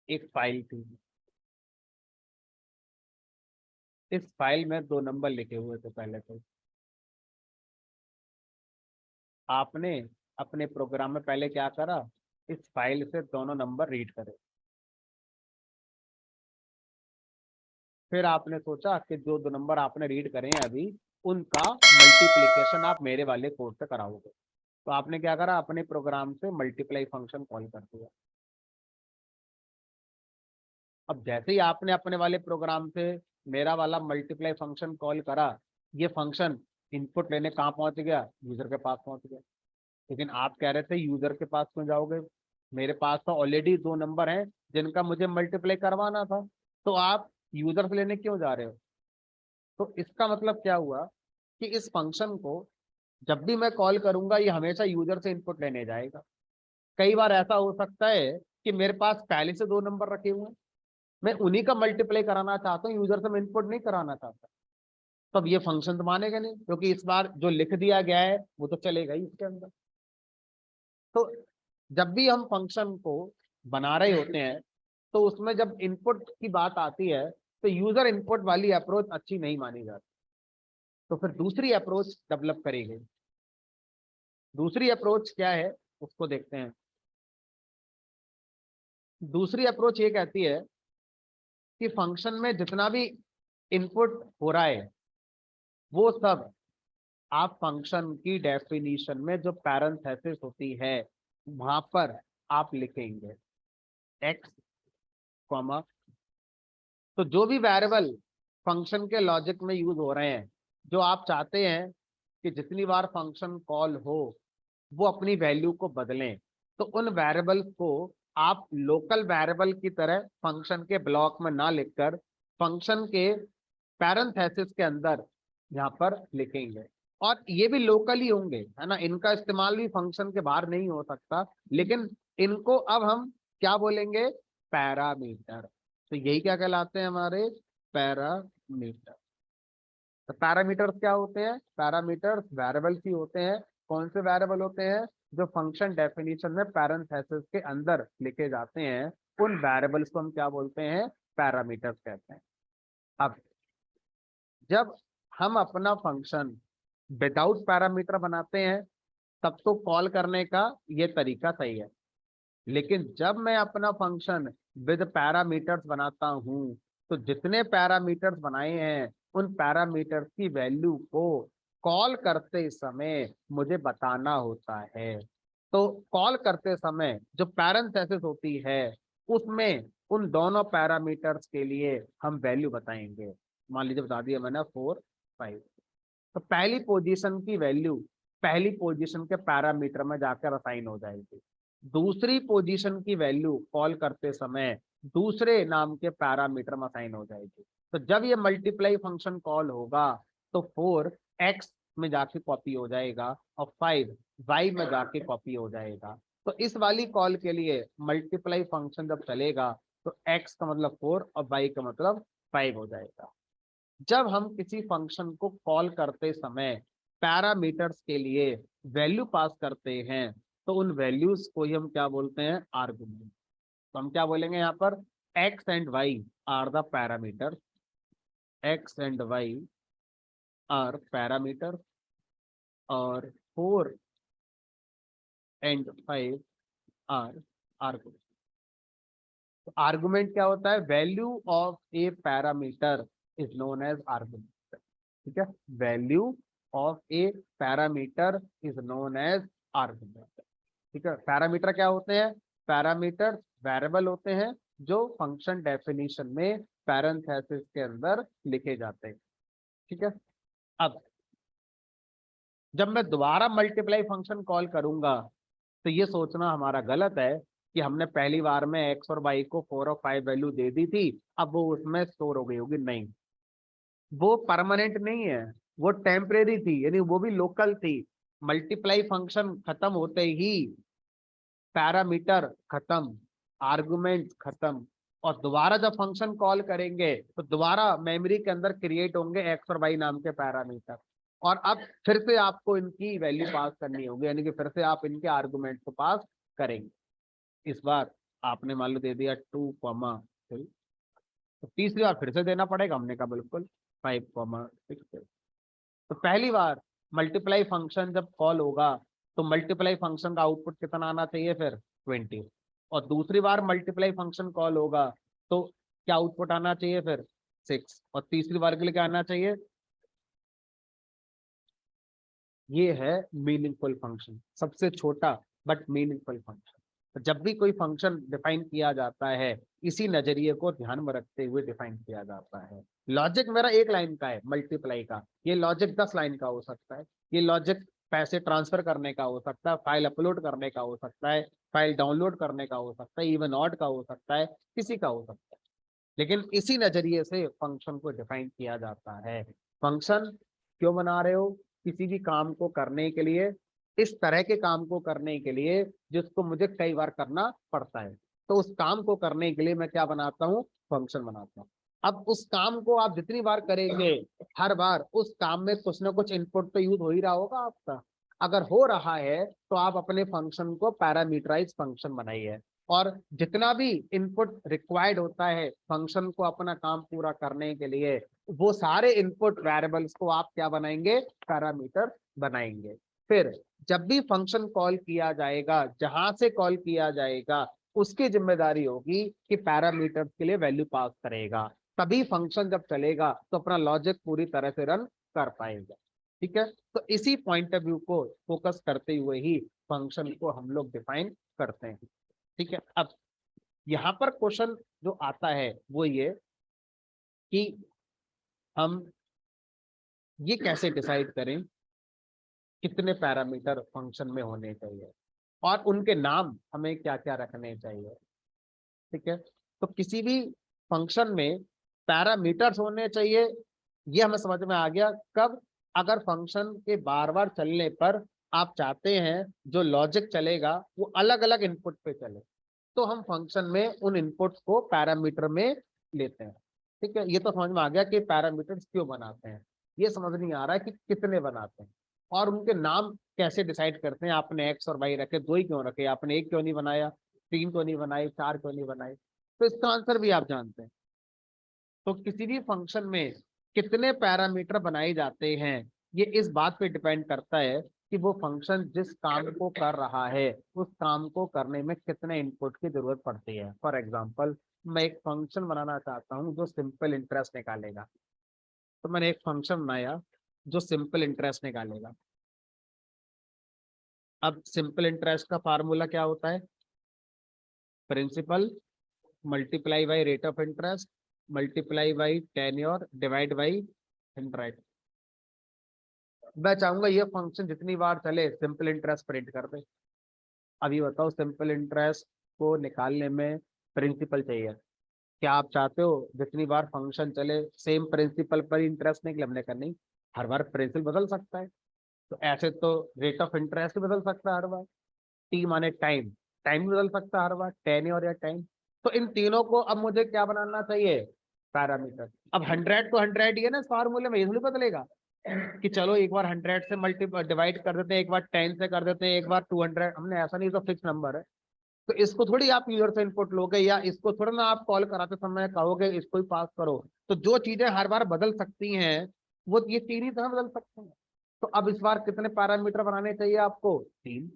एक फाइल थी। इस फाइल में 2 नंबर लिखे हुए थे पहले तो। आपने अपने प्रोग्राम में पहले क्या करा, इस फाइल से दोनों नंबर रीड करे। फिर आपने सोचा कि जो 2 नंबर आपने रीड करे हैं अभी, उनका मल्टीप्लिकेशन आप मेरे वाले कोड से कराओगे। तो आपने क्या करा, अपने प्रोग्राम से मल्टीप्लाई फंक्शन कॉल कर दिया। अब जैसे ही आपने अपने वाले प्रोग्राम से मेरा वाला मल्टीप्लाई फंक्शन कॉल करा, ये फंक्शन इनपुट लेने कहाँ पहुंच गया, यूजर के पास पहुंच गया। लेकिन आप कह रहे थे यूजर के पास क्यों जाओगे, मेरे पास तो ऑलरेडी 2 नंबर हैं जिनका मुझे मल्टीप्लाई करवाना था, तो आप यूजर से लेने क्यों जा रहे हो। तो इसका मतलब क्या हुआ कि इस फंक्शन को जब भी मैं कॉल करूंगा, ये हमेशा यूजर से इनपुट लेने जाएगा। कई बार ऐसा हो सकता है कि मेरे पास पहले से 2 नंबर रखे हुए हैं, मैं उन्हीं का मल्टीप्लाई कराना चाहता हूँ, यूजर से मैं इनपुट नहीं कराना चाहता। तो अब ये फंक्शन तो मानेगा नहीं, क्योंकि इस बार जो लिख दिया गया है वो तो चलेगा ही इसके अंदर। तो जब भी हम फंक्शन को बना रहे होते हैं, तो उसमें जब इनपुट की बात आती है, तो यूजर इनपुट वाली अप्रोच अच्छी नहीं मानी जाती। तो फिर दूसरी अप्रोच डेवलप करी गई। दूसरी अप्रोच क्या है, उसको देखते हैं। दूसरी अप्रोच ये कहती है कि फंक्शन में जितना भी इनपुट हो रहा है, वो सब आप फंक्शन की डेफिनेशन में जो पैरेंथेसिस होती है, वहां पर आप लिखेंगे एक्स कॉमा। तो जो भी वेरिएबल फंक्शन के लॉजिक में यूज हो रहे हैं, जो आप चाहते हैं कि जितनी बार फंक्शन कॉल हो वो अपनी वैल्यू को बदलें, तो उन वेरिएबल्स को आप लोकल वेरिएबल की तरह फंक्शन के ब्लॉक में ना लिखकर फंक्शन के पैरेंथेसिस के अंदर यहाँ पर लिखेंगे। और ये भी लोकल ही होंगे, है ना, इनका इस्तेमाल भी फंक्शन के बाहर नहीं हो सकता। लेकिन इनको अब हम क्या बोलेंगे, पैरामीटर। तो यही क्या कहलाते हैं हमारे, पैरामीटर। तो पैरामीटर्स क्या होते हैं, पैरामीटर्स वेरिएबल्स ही होते हैं। कौन से वेरिएबल होते हैं, जो फंक्शन डेफिनेशन में पैरेंथेसिस के अंदर लिखे जाते हैं, उन वेरिएबल्स को हम क्या बोलते हैं, पैरामीटर्स कहते हैं। अब जब हम अपना फंक्शन विदाउट पैरामीटर बनाते हैं, तब तो कॉल करने का ये तरीका सही है। लेकिन जब मैं अपना फंक्शन विद पैरामीटर्स बनाता हूं, तो जितने पैरामीटर्स बनाए हैं, उन पैरामीटर्स की वैल्यू को कॉल करते समय मुझे बताना होता है। तो कॉल करते समय जो पैरेंथेसिस होती है, उसमें उन दोनों पैरामीटर्स के लिए हम वैल्यू बताएंगे। मान लीजिए बता दिया मैंने 4 5, तो पहली पोजीशन की वैल्यू पहली पोजीशन के पैरामीटर में जाकर असाइन हो जाएगी। दूसरी पोजीशन की वैल्यू कॉल करते समय दूसरे नाम के पैरामीटर में असाइन हो जाएगी। तो जब ये मल्टीप्लाई फंक्शन कॉल होगा, तो 4 एक्स में जाके कॉपी हो जाएगा और 5 वाई में जाके कॉपी हो जाएगा। तो इस वाली कॉल के लिए मल्टीप्लाई फंक्शन जब चलेगा, तो एक्स का मतलब 4 और वाई का मतलब 5 हो जाएगा। जब हम किसी फंक्शन को कॉल करते समय पैरामीटर्स के लिए वैल्यू पास करते हैं, तो उन वैल्यूज को ही हम क्या बोलते हैं, आर्गुमेंट। तो हम क्या बोलेंगे यहाँ पर, x and y are the parameter, x and y are parameter, और 4 एंड 5 आर आर्गुमेंट। तो आर्गुमेंट क्या होता है, value of a parameter is known as argument. ठीक है, value of a parameter is known as argument. ठीक है, पैरामीटर क्या होते हैं, पैरामीटर वेरिएबल होते हैं जो फंक्शन डेफिनेशन में पैरेंथेसिस के अंदर लिखे जाते हैं। ठीक है, अब जब मैं दोबारा मल्टीप्लाई फंक्शन कॉल करूंगा, तो ये सोचना हमारा गलत है कि हमने पहली बार में एक्स और वाई को 4 और 5 वैल्यू दे दी थी, अब वो उसमें स्टोर हो गई होगी। नहीं, वो परमानेंट नहीं है, वो टेम्परेरी थी, यानी वो भी लोकल थी। मल्टीप्लाई फंक्शन खत्म होते ही पैरामीटर खत्म, आर्गुमेंट खत्म, और दोबारा जब फंक्शन कॉल करेंगे तो दोबारा मेमोरी के अंदर क्रिएट होंगे एक्स और वाई नाम के पैरामीटर। और अब फिर से आपको इनकी वैल्यू पास करनी होगी, यानी कि फिर से आप इनके आर्गुमेंट को पास करेंगे। इस बार आपने मान लो दे दिया 2,3, तो तीसरी बार फिर से देना पड़ेगा, हमने कहा बिल्कुल 5,6। तो पहली बार मल्टीप्लाई फंक्शन जब कॉल होगा तो मल्टीप्लाई फंक्शन का आउटपुट कितना आना चाहिए फिर 20, और दूसरी बार मल्टीप्लाई फंक्शन कॉल होगा तो क्या आउटपुट आना चाहिए फिर 6, और तीसरी बार के लिए क्या आना चाहिए। ये है मीनिंगफुल फंक्शन, सबसे छोटा बट मीनिंगफुल फंक्शन। जब भी कोई फंक्शन डिफाइन किया जाता है इसी नजरिए को ध्यान में रखते हुए डिफाइन किया जाता है। लॉजिक मेरा एक लाइन का है मल्टीप्लाई का, ये लॉजिक 10 लाइन का हो सकता है। ये लॉजिक पैसे ट्रांसफर करने का हो सकता है, फाइल अपलोड करने का हो सकता है, फाइल डाउनलोड करने का हो सकता है, इवन ऑड का हो सकता है, किसी का हो सकता है। लेकिन इसी नजरिए से फंक्शन को डिफाइन किया जाता है। फंक्शन क्यों बना रहे हो, किसी भी काम को करने के लिए, इस तरह के काम को करने के लिए जिसको मुझे कई बार करना पड़ता है, तो उस काम को करने के लिए मैं क्या बनाता हूँ, फंक्शन बनाता हूँ। अब उस काम को आप जितनी बार करेंगे हर बार उस काम में कुछ ना कुछ इनपुट तो यूज हो ही रहा होगा आपका। अगर हो रहा है तो आप अपने फंक्शन को पैरामीटराइज फंक्शन बनाइए, और जितना भी इनपुट रिक्वायर्ड होता है फंक्शन को अपना काम पूरा करने के लिए, वो सारे इनपुट वेरिएबल्स को आप क्या बनाएंगे, पैरामीटर बनाएंगे। फिर जब भी फंक्शन कॉल किया जाएगा, जहां से कॉल किया जाएगा उसकी जिम्मेदारी होगी कि पैरामीटर्स के लिए वैल्यू पास करेगा, तभी फंक्शन जब चलेगा तो अपना लॉजिक पूरी तरह से रन कर पाएगा। ठीक है, तो इसी पॉइंट ऑफ व्यू को फोकस करते हुए ही फंक्शन को हम लोग डिफाइन करते हैं। ठीक है, अब यहाँ पर क्वेश्चन जो आता है वो ये कि हम ये कैसे डिसाइड करें कितने पैरामीटर फंक्शन में होने चाहिए और उनके नाम हमें क्या क्या रखने चाहिए। ठीक है, तो किसी भी फंक्शन में पैरामीटर्स होने चाहिए, ये हमें समझ में आ गया कब, अगर फंक्शन के बार बार चलने पर आप चाहते हैं जो लॉजिक चलेगा वो अलग अलग इनपुट पे चले, तो हम फंक्शन में उन इनपुट्स को पैरामीटर में लेते हैं। ठीक है, ये तो समझ में आ गया कि पैरामीटर्स क्यों बनाते हैं। ये समझ नहीं आ रहा है कि कितने बनाते हैं और उनके नाम कैसे डिसाइड करते हैं। आपने एक्स और वाई रखे, दो ही क्यों रखे, आपने एक क्यों नहीं बनाया, तीन क्यों नहीं बनाए, चार क्यों नहीं बनाए, तो इसका आंसर भी आप जानते हैं। तो किसी भी फंक्शन में कितने पैरामीटर बनाए जाते हैं ये इस बात पे डिपेंड करता है कि वो फंक्शन जिस काम को कर रहा है उस काम को करने में कितने इनपुट की जरूरत पड़ती है। फॉर एग्जांपल, मैं एक फंक्शन बनाना चाहता हूँ जो सिंपल इंटरेस्ट निकालेगा, तो मैंने एक फंक्शन बनाया जो सिंपल इंटरेस्ट निकालेगा। अब सिंपल इंटरेस्ट का फार्मूला क्या होता है, principal multiply by rate of interest multiply by tenure divide by interest. मैं चाहूंगा ये फंक्शन जितनी बार चले सिंपल इंटरेस्ट प्रिंट कर दे। अभी बताओ, सिंपल इंटरेस्ट को निकालने में प्रिंसिपल चाहिए, क्या आप चाहते हो जितनी बार फंक्शन चले सेम प्रिंसिपल पर इंटरेस्ट निकले, हमने कहा नहीं, हर बार प्रिंसिपल बदल सकता है। तो ऐसे तो रेट ऑफ इंटरेस्ट बदल सकता है हर बार, टी माने टाइम, टाइम बदल सकता है हर बार, टेन्योर या टाइम। तो इन तीनों को अब मुझे क्या बनाना चाहिए, पैरामीटर। अब 100 तो 100 ही है ना इस फार्मूले में, ये थोड़ी बदलेगा कि चलो एक बार 100 से मल्टी डिवाइड कर देते हैं, एक बार 10 से कर देते हैं, एक बार 200, हमने ऐसा नहीं, तो फिक्स नंबर है। तो इसको थोड़ी आप यूजर से इनपुट लोगे या इसको थोड़ा ना आप कॉल कराते समय कहोगे इसको ही पास करो। तो जो चीजें हर बार बदल सकती हैं वो ये तीन ही तरह बदल सकते हैं। तो अब इस बार कितने पैरामीटर बनाने चाहिए आपको, तीन।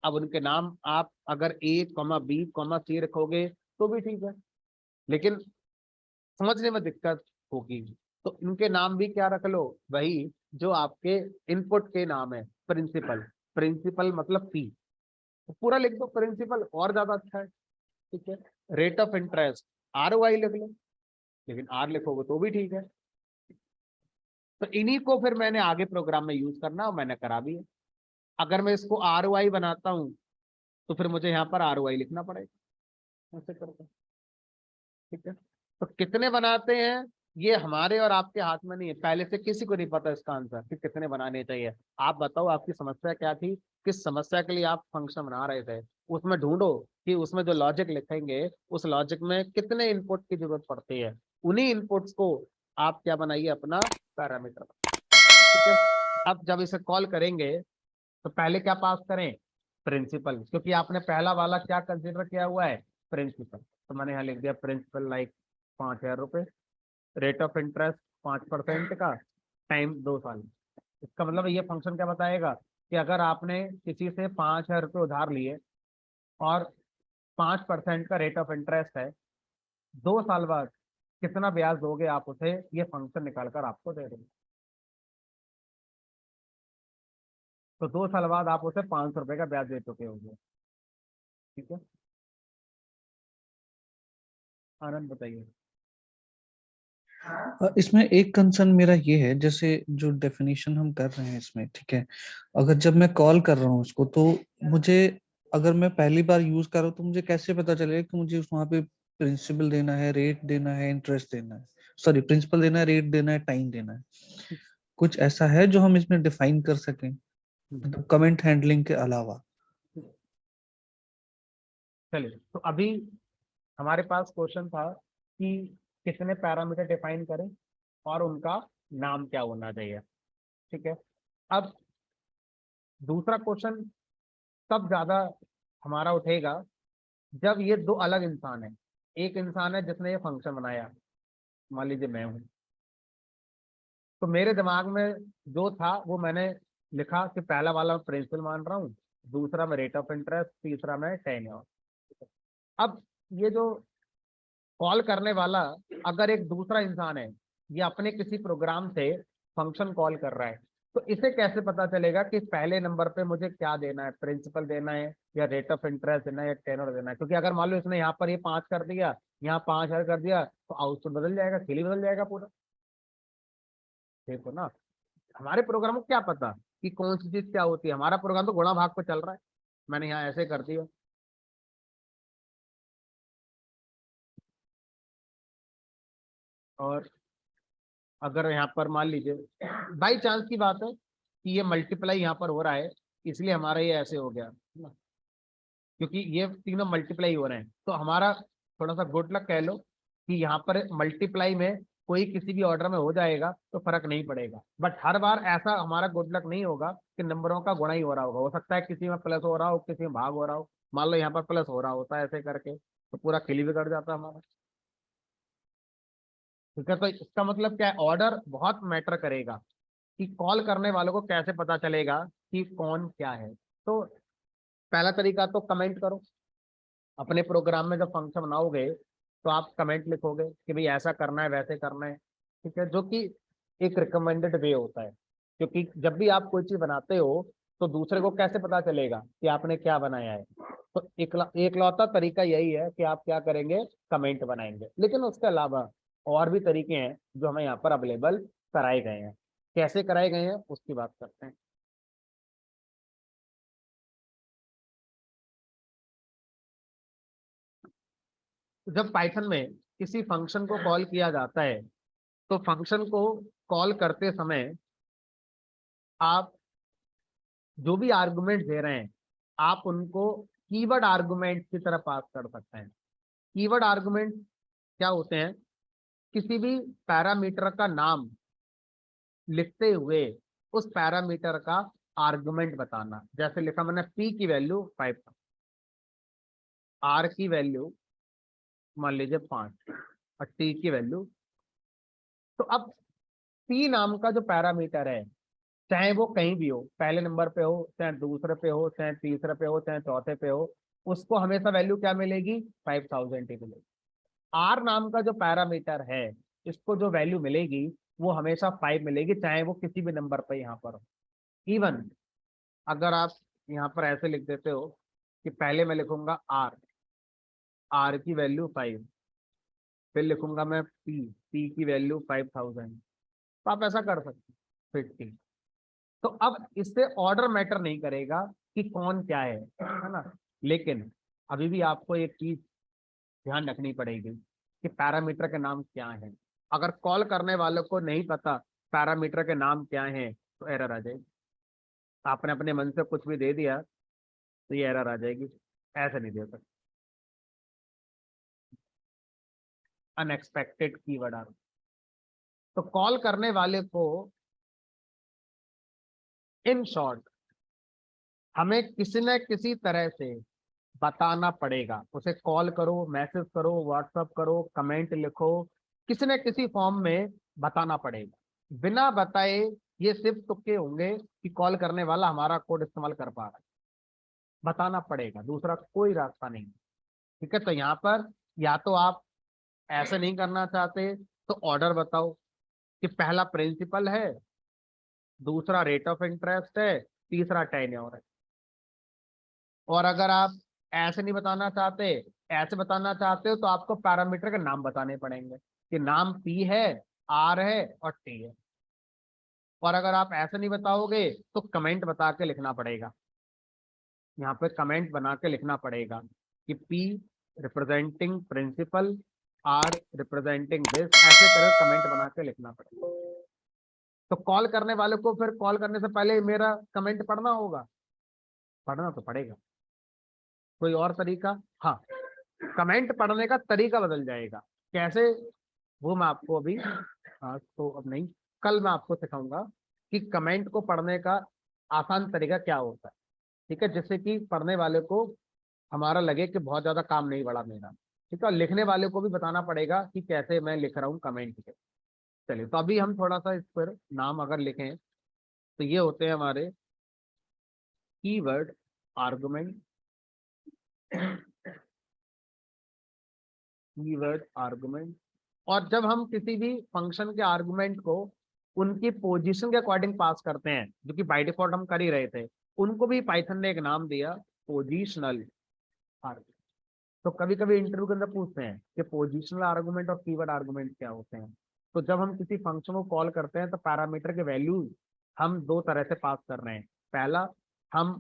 अब उनके नाम आप अगर ए कॉमा बी कॉमा सी रखोगे तो भी ठीक है, लेकिन समझने में दिक्कत होगी। तो इनके नाम भी क्या रख लो, वही जो आपके इनपुट के नाम है, प्रिंसिपल। प्रिंसिपल मतलब पी, तो पूरा लिख दो प्रिंसिपल, और ज्यादा अच्छा है। ठीक है, rate of interest R Y लिख लो, लेकिन आर लिखोगे तो भी ठीक है। तो इन्हीं को फिर मैंने आगे प्रोग्राम में यूज करना और मैंने करा भी है। अगर मैं इसको आर वाई बनाता हूँ तो फिर मुझे यहाँ पर आर वाई लिखना पड़ेगा, ऐसे करके। ठीक है, तो कितने बनाते हैं ये हमारे और आपके हाथ में नहीं है, पहले से किसी को नहीं पता इसका आंसर कि कितने बनाने चाहिए। आप बताओ आपकी समस्या क्या थी, किस समस्या के लिए आप फंक्शन बना रहे थे, उसमें ढूंढो कि उसमें जो लॉजिक लिखेंगे उस लॉजिक में कितने इनपुट की जरूरत पड़ती है, उन्हीं इनपुट्स को आप क्या बनाइए, अपना पैरामीटर। ठीक है, अब जब इसे कॉल करेंगे तो पहले क्या पास करें, प्रिंसिपल, क्योंकि आपने पहला वाला क्या कंसिडर किया हुआ है, प्रिंसिपल। तो मैंने यहाँ लिख दिया प्रिंसिपल लाइक 5,000 रुपये, रेट ऑफ इंटरेस्ट 5% का, टाइम 2 साल। इसका मतलब ये फंक्शन क्या बताएगा कि अगर आपने किसी से 5,000 रुपये उधार लिए और 5% का रेट ऑफ इंटरेस्ट है, 2 साल बाद कितना ब्याज दोगे आप उसे, ये फंक्शन निकाल कर आपको दे देंगे। तो 2 साल बाद आप उसे 500 रुपये का ब्याज दे चुके होंगे। ठीक है, आनंद बताइए।
इसमें एक कंसर्न मेरा ये है, जैसे जो डेफिनेशन हम कर रहे हैं इसमें, ठीक है, अगर जब मैं कॉल कर रहा हूँ उसको, तो मुझे, अगर मैं पहली बार यूज कर रहा हूँ, तो मुझे कैसे पता चलेगा कि मुझे वहां पे प्रिंसिपल देना है, रेट देना है, इंटरेस्ट देना है, सॉरी प्रिंसिपल देना है, रेट देना है, टाइम देना है? कुछ ऐसा है जो हम इसमें डिफाइन कर सकें, मतलब कमेंट हैंडलिंग के अलावा?
चलिए, तो अभी हमारे पास क्वेश्चन था कि कितने पैरामीटर डिफाइन करें और उनका नाम क्या होना चाहिए। ठीक है, अब दूसरा क्वेश्चन तब ज्यादा हमारा उठेगा जब ये दो अलग इंसान है। एक इंसान है जिसने ये फंक्शन बनाया, मान लीजिए मैं हूं, तो मेरे दिमाग में जो था वो मैंने लिखा कि पहला वाला मैं प्रिंसिपल मान रहा हूँ, दूसरा मैं रेट ऑफ इंटरेस्ट, तीसरा मैं टेन्योर। अब ये जो कॉल करने वाला अगर एक दूसरा इंसान है, ये अपने किसी प्रोग्राम से फंक्शन कॉल कर रहा है, तो इसे कैसे पता चलेगा कि पहले नंबर पे मुझे क्या देना है, प्रिंसिपल देना है या रेट ऑफ इंटरेस्ट देना है या टेनर देना है? क्योंकि अगर मान लो इसने यहाँ पर ये 5 कर दिया, यहाँ 5,000 कर दिया, तो आउटपुट बदल जाएगा, खेल ही बदल जाएगा पूरा। देखो ना, हमारे प्रोग्राम को क्या पता कि कौन सी चीज क्या होती है, हमारा प्रोग्राम तो गुणा भाग पे चल रहा है, मैंने यहाँ ऐसे कर दिया। और अगर यहाँ पर मान लीजिए बाई चांस की बात है कि ये मल्टीप्लाई यहाँ पर हो रहा है, इसलिए हमारा ये ऐसे हो गया, क्योंकि ये तीनों मल्टीप्लाई हो रहे हैं, तो हमारा थोड़ा सा गुड लक कह लो कि यहाँ पर मल्टीप्लाई में कोई किसी भी ऑर्डर में हो जाएगा तो फर्क नहीं पड़ेगा। बट हर बार ऐसा हमारा गुड लक नहीं होगा कि नंबरों का गुणा ही हो रहा होगा, हो सकता है किसी में प्लस हो रहा हो, किसी में भाग हो रहा हो। मान लो यहाँ पर प्लस हो रहा होता है ऐसे करके, तो पूरा खिली बिगड़ जाता हमारा। ठीक है, तो इसका मतलब क्या है, ऑर्डर बहुत मैटर करेगा कि कॉल करने वालों को कैसे पता चलेगा कि कौन क्या है। तो पहला तरीका तो कमेंट करो, अपने प्रोग्राम में जब फंक्शन बनाओगे तो आप कमेंट लिखोगे कि भाई ऐसा करना है, वैसे करना है। ठीक है, जो कि एक रिकमेंडेड वे होता है, क्योंकि जब भी आप कोई चीज बनाते हो तो दूसरे को कैसे पता चलेगा कि आपने क्या बनाया है। तो एकलौता तरीका यही है कि आप क्या करेंगे, कमेंट बनाएंगे। लेकिन उसके अलावा और भी तरीके हैं जो हमें यहाँ पर अवेलेबल कराए गए हैं। कैसे कराए गए हैं उसकी बात करते हैं। तो जब पाइथन में किसी फंक्शन को कॉल किया जाता है, तो फंक्शन को कॉल करते समय आप जो भी आर्गुमेंट दे रहे हैं, आप उनको कीवर्ड आर्गुमेंट की तरह पास कर सकते हैं। कीवर्ड आर्गुमेंट क्या होते हैं, किसी भी पैरामीटर का नाम लिखते हुए उस पैरामीटर का आर्गुमेंट बताना। जैसे लिखा मैंने पी की वैल्यू 5, आर की वैल्यू मान लीजिए 5 और टी की वैल्यू। तो अब पी नाम का जो पैरामीटर है, चाहे वो कहीं भी हो, पहले नंबर पे हो, चाहे दूसरे पे हो, चाहे तीसरे पे हो, चाहे चौथे पे हो, उसको हमेशा वैल्यू क्या मिलेगी, 5,000 ही मिलेगी। आर नाम का जो पैरामीटर है, इसको जो वैल्यू मिलेगी वो हमेशा 5 मिलेगी, चाहे वो किसी भी नंबर पे यहाँ पर हो। इवन अगर आप यहाँ पर ऐसे लिख देते हो कि पहले मैं लिखूंगा आर, आर की वैल्यू 5, फिर लिखूंगा मैं पी, पी की वैल्यू 5,000, तो आप ऐसा कर सकते हैं 50। तो अब इससे ऑर्डर मैटर नहीं करेगा कि कौन क्या है ना। लेकिन अभी भी आपको एक चीज ध्यान रखनी पड़ेगी कि पैरामीटर के नाम क्या हैं। अगर कॉल करने वालों को नहीं पता पैरामीटर के नाम क्या हैं, तो एरर आ जाएगी। आपने अपने मन से कुछ भी दे दिया तो ये एरर आ जाएगी, ऐसे नहीं दे सकते। अनएक्सपेक्टेड कीवर्ड आ, तो कॉल करने वाले को इन शॉर्ट हमें किसी न किसी तरह से बताना पड़ेगा, उसे कॉल करो, मैसेज करो, व्हाट्सअप करो, कमेंट लिखो, किसी न किसी फॉर्म में बताना पड़ेगा। बिना बताए ये सिर्फ तुक्के होंगे कि कॉल करने वाला हमारा कोड इस्तेमाल कर पा रहा है। बताना पड़ेगा, दूसरा कोई रास्ता नहीं। ठीक है, तो यहाँ पर या तो आप ऐसे नहीं करना चाहते तो ऑर्डर बताओ कि पहला प्रिंसिपल है, दूसरा रेट ऑफ इंटरेस्ट है, तीसरा टेन्योर है। और अगर आप ऐसे नहीं बताना चाहते, ऐसे बताना चाहते हो तो आपको पैरामीटर के नाम बताने पड़ेंगे कि नाम पी है, आर है और टी है। और अगर आप ऐसे नहीं बताओगे तो कमेंट बता के लिखना पड़ेगा, यहाँ पे कमेंट बना के लिखना पड़ेगा कि P representing principal, R representing this, ऐसे करके कमेंट बना के लिखना पड़ेगा। तो कॉल करने वाले को फिर कॉल करने से पहले मेरा कमेंट पढ़ना होगा, पढ़ना तो पड़ेगा। कोई और तरीका? हाँ, कमेंट पढ़ने का तरीका बदल जाएगा। कैसे, वो मैं आपको अभी, आज तो अब नहीं, कल मैं आपको सिखाऊंगा कि कमेंट को पढ़ने का आसान तरीका क्या होता है। ठीक है, जिससे कि पढ़ने वाले को हमारा लगे कि बहुत ज्यादा काम नहीं बढ़ा मेरा। ठीक है, और लिखने वाले को भी बताना पड़ेगा कि कैसे मैं लिख रहा हूँ कमेंट के। चलिए, तो अभी हम थोड़ा सा इस पर नाम अगर लिखें तो ये होते हैं हमारे कीवर्ड आर्गुमेंट, कीवर्ड आर्गुमेंट। और जब हम किसी भी फंक्शन के आर्गुमेंट को उनकी पोजीशन के अकॉर्डिंग पास करते हैं, जो कि बाय डिफॉल्ट हम कर ही रहे थे, उनको भी पाइथन ने एक नाम दिया, पोजीशनल आर्गुमेंट। तो कभी कभी इंटरव्यू के अंदर पूछते हैं कि पोजीशनल आर्गुमेंट और कीवर्ड आर्गुमेंट क्या होते हैं। तो जब हम किसी फंक्शन को कॉल करते हैं तो पैरामीटर के वैल्यूज हम दो तरह से पास कर रहे हैं। पहला, हम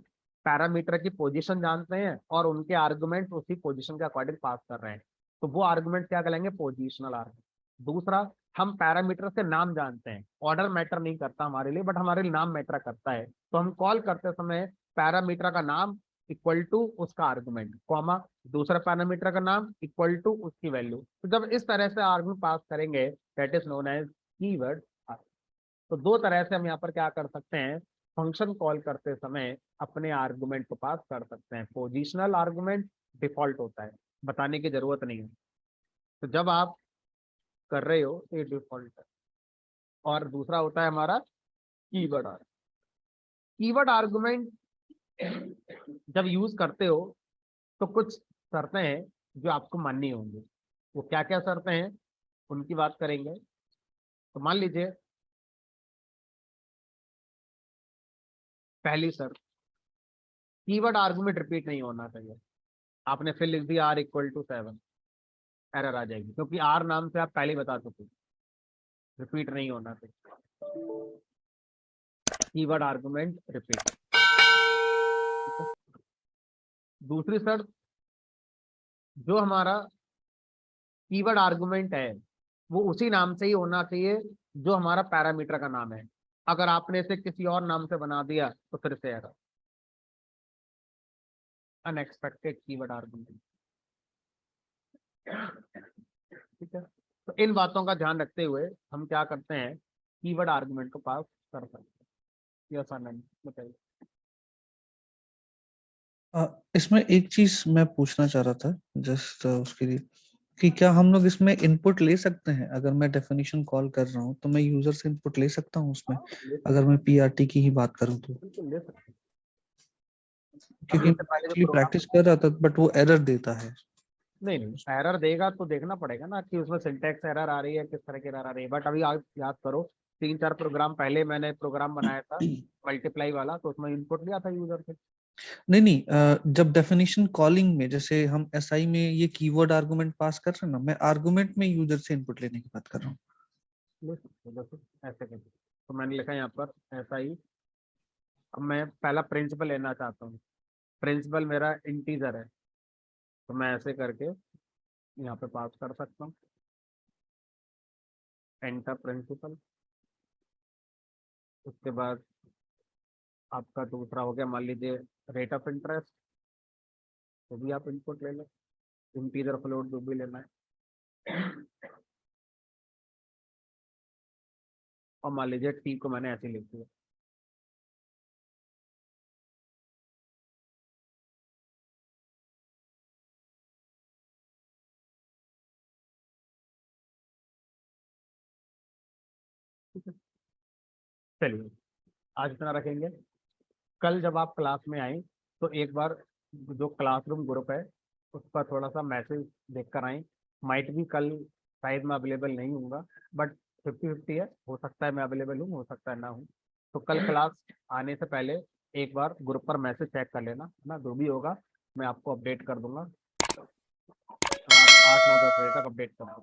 पैरामीटर की पोजीशन जानते हैं और उनके आर्गुमेंट उसी पोजीशन के अकॉर्डिंग पास कर रहे हैं, तो वो आर्गुमेंट क्या कहलाएंगे, पोजीशनल आर्गुमेंट। दूसरा, हम पैरामीटर से नाम जानते हैं, ऑर्डर मैटर नहीं करता हमारे लिए, बट हमारे लिए नाम मैटर करता है। तो हम कॉल करते समय पैरामीटर का नाम इक्वल टू उसका आर्गुमेंट, कॉमा दूसरा पैरामीटर का नाम इक्वल टू उसकी वैल्यू। तो जब इस तरह से आर्गुमेंट पास करेंगे, that is known as keyword. तो दो तरह से हम यहाँ पर क्या कर सकते हैं, फंक्शन कॉल करते समय अपने आर्गुमेंट को पास कर सकते हैं। पोजिशनल आर्गुमेंट डिफॉल्ट होता है, बताने की जरूरत नहीं है। तो जब आप कर रहे हो तो ये डिफॉल्ट है। और दूसरा होता है हमारा कीवर्ड आर्गुमेंट। कीवर्ड आर्गुमेंट जब यूज करते हो तो कुछ शर्तें हैं जो आपको माननी होंगी। वो क्या क्या शर्तें हैं उनकी बात करेंगे। तो मान लीजिए, पहली शर्त, कीवर्ड आर्गुमेंट रिपीट नहीं होना चाहिए। आपने फिर लिख दिया आर इक्वल टू 7, एरर आ जाएगी, क्योंकि आर नाम से आप पहले ही बता चुके, रिपीट नहीं होना चाहिए। Keyword argument repeat. दूसरी शर्त, जो हमारा कीवर्ड आर्गुमेंट है वो उसी नाम से ही होना चाहिए जो हमारा पैरामीटर का नाम है। अगर आपने इसे किसी और नाम से बना दिया तो फिर से एरर। Unexpected keyword argument. ठीक है, तो इन बातों का ध्यान रखते हुए हम क्या करते हैं, कीवर्ड आर्गुमेंट को पास कर सकते हैं। यस और नो, बताइए।
इसमें एक चीज मैं पूछना चाह रहा था, जस्ट उसके लिए, कि क्या हम लोग इसमें इनपुट ले सकते हैं? अगर मैं डेफिनेशन कॉल कर रहा हूँ तो मैं यूजर से इनपुट ले सकता हूँ उसमें,
ले सकते
अगर मैं पीआरटी की ही बात करूँ तो?
हैं, बिल्कुल ले सकते हैं। अब
क्योंकि
इससे
मैं
पहले जो
एक्चुअली
प्रोग्राम,
प्रैक्टिस कर रहा था बट वो एरर देता है।
नहीं नहीं, एरर देगा तो देखना पड़ेगा ना कि उसमें सिंटैक्स एरर आ रही है, किस तरह की एरर आ रही है। बट अभी आप याद करो, 3-4 प्रोग्राम पहले मैंने प्रोग्राम बनाया था मल्टीप्लाई वाला, तो उसमें इनपुट लिया था यूजर से।
नहीं नहीं, जब डेफिनेशन कॉलिंग में, जैसे हम एसआई में ये कीवर्ड आर्गुमेंट पास कर रहे हैं ना, मैं आर्गुमेंट में यूजर से इनपुट लेने की बात कर रहा हूँ।
ले सकते हो, देखो ऐसे करके। तो मैंने लिखा यहाँ पर ऐसा ही। अब मैं पहला प्रिंसिपल लेना चाहता हूँ, प्रिंसिपल मेरा इंटीजर है, तो मैं ऐसे करके यहाँ पे पास कर सकता हूँ, एंटर प्रिंसिपल। उसके बाद आपका दूसरा हो गया, मान लीजिए रेट ऑफ इंटरेस्ट, तो भी आप इनपुट ले लो, इंटीजर फ्लोट जो भी लेना है। और मान लीजिए टी को मैंने ऐसे लिख दिया। ठीक है, चलिए आज इतना रखेंगे। कल जब आप क्लास में आए तो एक बार जो क्लासरूम ग्रुप है उसका थोड़ा सा मैसेज देख कर आए। माइट भी कल शायद मैं अवेलेबल नहीं हूँगा, बट 50-50 है, हो सकता है मैं अवेलेबल हूँ, हो सकता है ना हूँ। तो कल क्लास आने से पहले एक बार ग्रुप पर मैसेज चेक कर लेना है ना, जो भी होगा मैं आपको अपडेट कर दूंगा। आप 8-9-10 बजे तक अपडेट कर दूंगा।